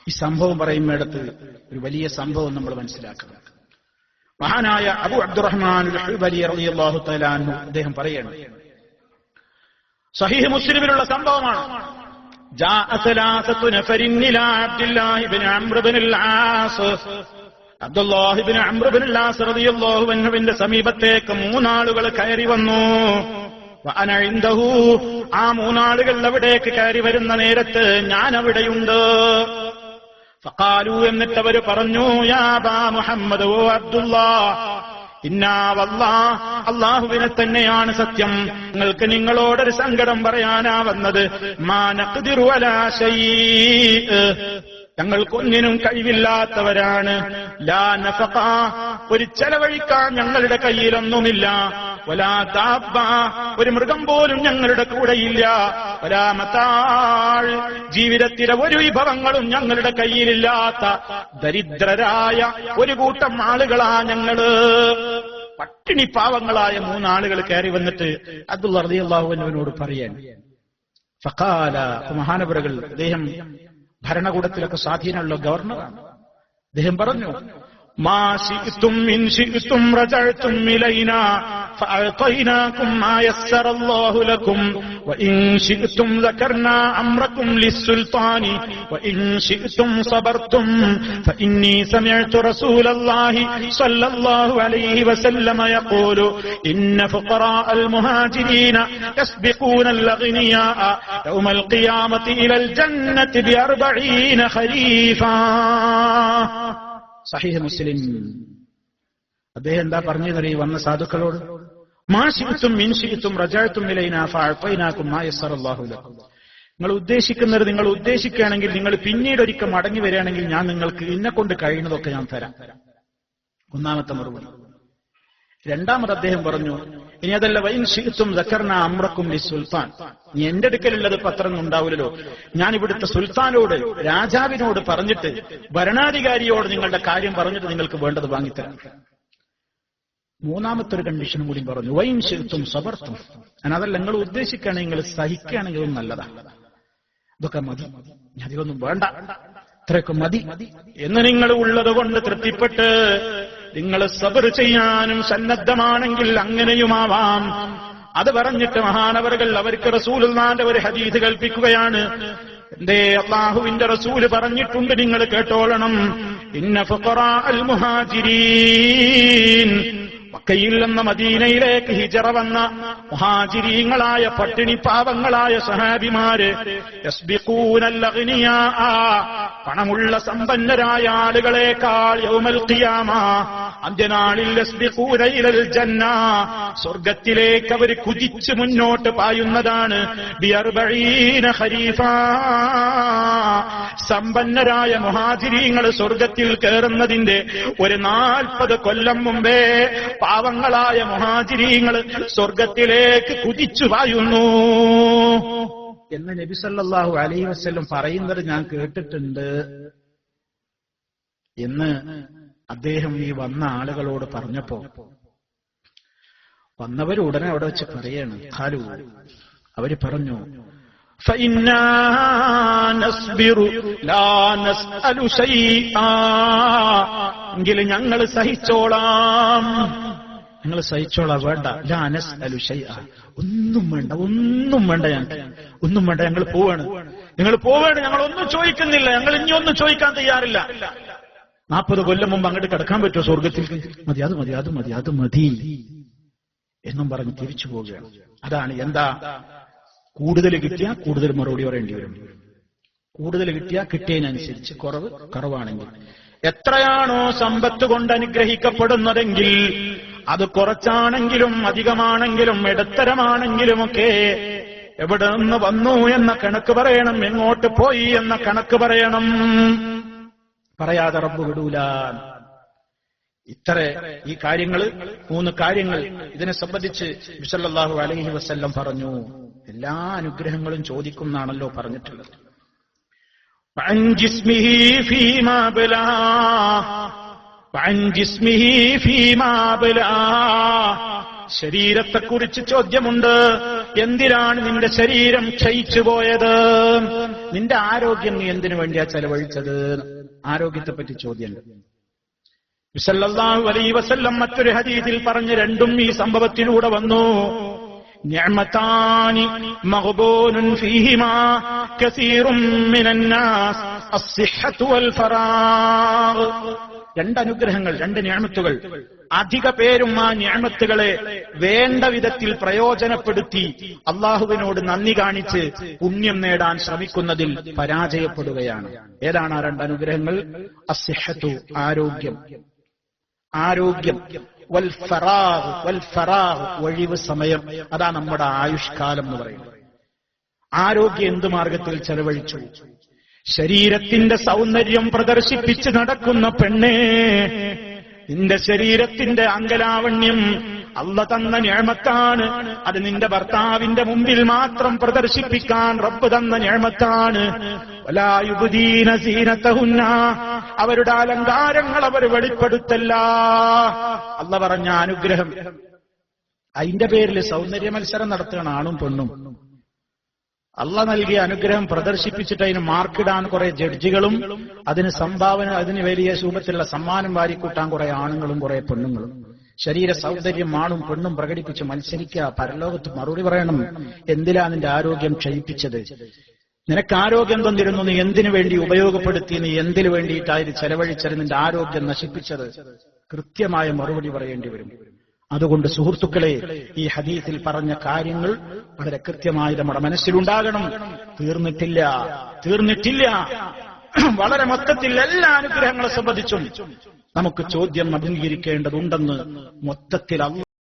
ഈ സംഭവം പറയുന്നിടത്ത് ഒരു വലിയ സംഭവം നമ്മൾ മനസ്സിലാക്കണം. മഹാനായ അബൂ അബ്ദുറഹ്മാൻ അൽ-ഹുബലി റളിയല്ലാഹു തആല അൻഹു അദ്ദേഹം പറയുന്നു, സ്വഹീഹ് മുസ്ലിമിലുള്ള സംഭവമാണ്. ജാഅ സലാസതു നഫരിൻ ഇലാ അബ്ദുല്ലാഹി ഇബ്നു അംർ ഇബ്നുൽ ആസ്, അബ്ദുല്ലാഹി ഇബ്നു അംർ ഇബ്നുൽ ആസ് റളിയല്ലാഹു അൻഹുവിന്റെ സമീപത്തേക്ക് മൂന്നാളുകൾ കയറി വന്നു. വഅന ഇൻദഹു, ആ മൂന്നാളുകൾ അവിടേക്ക് കയറി വരുന്ന നേരത്ത് ഞാൻ അവിടെയുണ്ട്. ഫഖാലു, എന്നിട്ട് അവർ പറഞ്ഞു, യാ അബാ മുഹമ്മദ്, ഓ അബ്ദുല്ലാഹ്, ഇന്നാ വല്ലാഹ്, അല്ലാഹുവിനെ തന്നെയാണ് സത്യം, നിങ്ങൾക്ക് നിങ്ങളോടൊരു സങ്കടം പറയാനാ വന്നത്. മാ നഖ്ദിറു അലാ ശൈഇ, ഞങ്ങൾക്കൊന്നിനും കഴിവില്ലാത്തവരാണ്. ലാ നഫഖ, ഒരു ചെലവഴിക്കാൻ ഞങ്ങളുടെ കയ്യിലൊന്നുമില്ല. വലാ ദാബ്ബ, ഒരു മൃഗം പോലും ഞങ്ങളുടെ കൂടെയില്ല, വലാ മതാൾ, ജീവിതത്തിലെ ഒരു വിഭവങ്ങളും ഞങ്ങളുടെ കയ്യിലില്ലാത്ത ദരിദ്രരായ ഒരു കൂട്ടം ആളുകളാ ഞങ്ങള്. പട്ടിണി പാവങ്ങളായ 3 ആളുകൾ കയറി വന്നിട്ട് അബ്ദുള്ള റളിയല്ലാഹു അൻഹുവിനോട് പറയാൻ. ഫഖാല, മഹാനവറുകൾ, അദ്ദേഹം ഭരണകൂടത്തിലൊക്കെ സ്വാധീനമുള്ള ഗവർണറാണ്. അദ്ദേഹം പറഞ്ഞു, മാ ശിഅ്തും ഇൻ ശിഅ്തും റജഅ്തും ഇലൈനാ ഫഅഅതൈനാകും മാ യസ്സറല്ലാഹു ലക്കും വഇൻ ശിഅ്തും ദകർനാ അംറകും ലിസ്സുൽത്താനി വഇൻ ശിഅ്തും സബർതും ഫഇന്നി സമിഅ്തു റസൂലല്ലാഹി സ്വല്ലല്ലാഹു അലൈഹി വസല്ലമ യഖൂലു ഇന്ന ഫുഖറാഅൽ മുഹാജിരീന യസ്ബിഖൂനൽ അഗ്നിയാഅ യൗമൽ ഖിയാമത്തി ഇലൽ ജന്നത്തി ബി40 ഖരീഫാ. സഹീഹ് മുസ്ലിം. അദ്ദേഹം എന്താ പറഞ്ഞതെന്നറിയ വന്ന സാധുക്കളോട്, മാ ശിഅ്തും മിൻ ശിഅ്തും റജഅ്തും ഇലൈനാ ഫഅഅതൈനാകും മാ യസ്സറല്ലാഹു ലക്കും. നിങ്ങൾ ഉദ്ദേശിക്കുന്നത് നിങ്ങൾ ഉദ്ദേശിക്കുകയാണെങ്കിൽ, നിങ്ങൾ പിന്നീട് ഒരിക്കൽ മടങ്ങി വരികയാണെങ്കിൽ ഞാൻ നിങ്ങൾക്ക് ഇന്നെക്കൊണ്ട് കഴിയുന്നതൊക്കെ ഞാൻ തരാം. ഒന്നാമത്തെ മറുപടി. രണ്ടാമത് അദ്ദേഹം പറഞ്ഞു, ഇനി അതല്ല, വൈൻ ശിഅ്തും ദകർനാ അംറകും ലിസ്സുൽത്താൻ, നീ എന്റെ അടുക്കലുള്ളത് പത്രം ഉണ്ടാവില്ലല്ലോ, ഞാൻ ഇവിടുത്തെ സുൽത്താനോട്, രാജാവിനോട് പറഞ്ഞിട്ട്, ഭരണാധികാരിയോട് നിങ്ങളുടെ കാര്യം പറഞ്ഞിട്ട് നിങ്ങൾക്ക് വേണ്ടത് വാങ്ങിത്തരാം. മൂന്നാമത്തെ ഒരു കണ്ടീഷനും കൂടി പറഞ്ഞു, വൈൻ ശിഅ്തും സബർതും, അതല്ല നിങ്ങൾ ഉദ്ദേശിക്കുകയാണെങ്കിൽ, നിങ്ങൾ സഹിക്കുകയാണെങ്കിൽ നല്ലതാണ്, ഇതൊക്കെ മതി, അധികമൊന്നും വേണ്ട, ഇത്രയൊക്കെ മതി എന്ന് നിങ്ങൾ ഉള്ളത് കൊണ്ട് തൃപ്തിപ്പെട്ട് നിങ്ങൾ സബർ ചെയ്യാനും സന്നദ്ധമാണെങ്കിൽ അങ്ങനെയുമാവാം. അത് പറഞ്ഞിട്ട് മഹാനവറുകൾ അവർക്ക് റസൂലുള്ളാഹിന്റെ ഒരു ഹദീസ് കൽപ്പിക്കുകയാണ്. എന്തേ? അല്ലാഹുവിന്റെ റസൂല് പറഞ്ഞിട്ടുണ്ട്, നിങ്ങൾ കേട്ടോളണം. ഇന്ന ഫുഖറാഅൽ മുഹാജിരീൻ, മക്കയിൽ നിന്ന് മദീനയിലേക്ക് ഹിജറ വന്ന മുഹാജിരീങ്ങളായ പട്ടിണി പാവങ്ങളായ സഹാബിമാര് യസ്ബിഖൂനൽ അഗ്നിയാഅ, പണമുള്ള സമ്പന്നരായ ആളുകളെക്കാൾ യൗമൽ ഖിയാമ, അന്ത്യനാളിൽ യസ്ബിഖൂന ഇലൽ ജന്ന, സ്വർഗത്തിലേക്ക് അവർ കുതിച്ച് മുന്നോട്ട് പായുന്നതാണ്. ബി40 ഖരീഫാ, സമ്പന്നരായ മുഹാജിരീങ്ങൾ സ്വർഗത്തിൽ കയറുന്നതിന്റെ ഒരു 40 കൊല്ലം മുമ്പേ പാവങ്ങളായ മുഹാജിരീങ്ങൾ സ്വർഗത്തിലേക്ക് കുതിച്ചു പായുന്നു എന്ന് നബി സല്ലല്ലാഹു അലൈഹി വസല്ലം പറയുന്നത് ഞാൻ കേട്ടിട്ടുണ്ട് എന്ന് അദ്ദേഹം ഈ വന്ന ആളുകളോട് പറഞ്ഞപ്പോ, വന്നവർ ഉടനെ അവിടെ വെച്ച് പറയാണ്, ഖാലു, അവര് പറഞ്ഞു, ഫഇന്നാ നസ്ബിറു ലാ നസ്അലു ശൈആ, എങ്കിലും ഞങ്ങൾ സഹിച്ചോളാം, ഞങ്ങൾ സഹിച്ചോളാം, വേണ്ട, ലാ നസ്അലു ശൈആ, ഒന്നും വേണ്ട, ഒന്നും വേണ്ട, ഒന്നും വേണ്ട, ഞങ്ങൾ പോവാണ്, ഞങ്ങൾ ഒന്നും ചോദിക്കുന്നില്ല, ഞങ്ങൾ ഇനി ഒന്നും ചോദിക്കാൻ തയ്യാറില്ല. 40 കൊല്ലം മുമ്പ് അങ്ങോട്ട് കിടക്കാൻ പറ്റുമോ സ്വർഗത്തിൽ? മതി, അത് മതി, അത് മതി, അത് മതി എന്നും പറഞ്ഞ് തിരിച്ചു പോവുകയാണ്. അതാണ് എന്താ, കൂടുതൽ കിട്ടിയാൽ കൂടുതൽ മറുപടി പറയേണ്ടി വരും. കൂടുതൽ കിട്ടിയാൽ കിട്ടിയതിനനുസരിച്ച്, കുറവാണെങ്കിൽ, എത്രയാണോ സമ്പത്ത് കൊണ്ട് അനുഗ്രഹിക്കപ്പെടുന്നതെങ്കിൽ അത് കുറച്ചാണെങ്കിലും അധികമാണെങ്കിലും ഇടത്തരമാണെങ്കിലുമൊക്കെ എവിടെ നിന്ന് വന്നു എന്ന കണക്ക് പറയണം, എങ്ങോട്ട് പോയി എന്ന കണക്ക് പറയണം. പറയാതെ റബ്ബ് വിടൂല. ഈ കാര്യങ്ങൾ, 3 കാര്യങ്ങൾ ഇതിനെ സംബന്ധിച്ച് നബി സല്ലല്ലാഹു അലൈഹി വസല്ലം പറഞ്ഞു. എല്ലാ അനുഗ്രഹങ്ങളും ചോദിക്കുന്നാണല്ലോ പറഞ്ഞിട്ടുള്ളത്. വഅൻ ജിസ്മിഹി ഫീമാ ബലാ, വഅൻ ജിസ്മിഹി ഫീമാ ബലാ, ശരീരത്തെക്കുറിച്ച് ചോദ്യമുണ്ട്. എന്തിനാണ് നിന്റെ ശരീരം ക്ഷയിച്ചു പോയത്? നിന്റെ ആരോഗ്യം നീ എന്തിനു വേണ്ടിയാ ചെലവഴിച്ചത്? ആരോഗ്യത്തെപ്പറ്റി ചോദ്യമുണ്ട്. സല്ലല്ലാഹു അലൈഹി വസല്ലം മറ്റൊരു ഹദീസിൽ പറഞ്ഞ്, രണ്ടും ഈ സംഭവത്തിലൂടെ വന്നു. നിഅമതാനി മഗ്ബൂനുൻ ഫീഹിമാ കസീറുൻ മിനന്നാസ് അസ്സിഹ്ഹതു വൽ ഫറാഗ്. 2 അനുഗ്രഹങ്ങൾ, 2 നിഅമത്തുകൾ. അധിക പേരും ആ നിഅമത്തുകളെ വേണ്ട വിധത്തിൽ പ്രയോജനപ്പെടുത്തി അള്ളാഹുവിനോട് നന്ദി കാണിച്ച് പുണ്യം നേടാൻ ശ്രമിക്കുന്നതിൽ പരാജയപ്പെടുകയാണ്. ഏതാണ് ആ 2 അനുഗ്രഹങ്ങൾ? അസ്സിഹ്ഹതു, ആരോഗ്യം, വൽ ഫറാഗ്, ഒഴിവ് സമയം. അതാ നമ്മുടെ ആയുഷ്കാലം എന്ന് പറയുന്നത്. ആരോഗ്യം എന്ത് മാർഗത്തിൽ ചെലവഴിച്ചു? ശരീരത്തിന്റെ സൗന്ദര്യം പ്രദർശിപ്പിച്ച് നടക്കുന്ന പെണ്ണേ, നിന്റെ ശരീരത്തിന്റെ അംഗലാവണ്യം അള്ള തന്ന നിഅമത്താണ്. അത് നിന്റെ ഭർത്താവിന്റെ മുമ്പിൽ മാത്രം പ്രദർശിപ്പിക്കാൻ റബ്ബ് തന്ന നിഅമത്താണ്. വലാ യുബ്ദീന സീനതഹുന്ന, അവരുടെ അലങ്കാരങ്ങൾ അവർ വെളിപ്പെടുത്തല്ല. അള്ള പറഞ്ഞ അനുഗ്രഹം, അതിന്റെ പേരിൽ സൗന്ദര്യ മത്സരം നടത്തുകയാണ് ആണും പെണ്ണും. അള്ള നൽകിയ അനുഗ്രഹം പ്രദർശിപ്പിച്ചിട്ട് അതിന് മാർക്കിടാൻ കുറെ ജഡ്ജികളും അതിന് സംഭാവന, അതിന് വലിയ രൂപത്തിലുള്ള സമ്മാനം വാരിക്കൂട്ടാൻ കുറെ ആണുങ്ങളും കുറെ പെണ്ണുങ്ങളും. ശരീര സൗന്ദര്യം ആണും പെണ്ണും പ്രകടിപ്പിച്ച് മത്സരിക്കുക. പരലോകത്ത് മറുപടി പറയണം, എന്തിലാ നിന്റെ ആരോഗ്യം ക്ഷയിപ്പിച്ചത്? നിനക്ക് ആരോഗ്യം തന്നിരുന്നു, നീ എന്തിനു വേണ്ടി ഉപയോഗപ്പെടുത്തി? നീ എന്തിനു വേണ്ടിയിട്ടായിരുന്നു ചെലവഴിച്ചത്? നിന്റെ ആരോഗ്യം നശിപ്പിച്ചത്? കൃത്യമായ മറുപടി പറയേണ്ടി വരും. അതുകൊണ്ട് സുഹൃത്തുക്കളെ, ഈ ഹദീസിൽ പറഞ്ഞ കാര്യങ്ങൾ വളരെ കൃത്യമായി നമ്മുടെ മനസ്സിലുണ്ടാകണം. തീർന്നിട്ടില്ല. വളരെ മൊത്തത്തിൽ എല്ലാ അനുഗ്രഹങ്ങളെ സംബന്ധിച്ചും നമുക്ക് ചോദ്യം അഭിമുഖീകരിക്കേണ്ടതുണ്ടെന്ന് മൊത്തത്തിൽ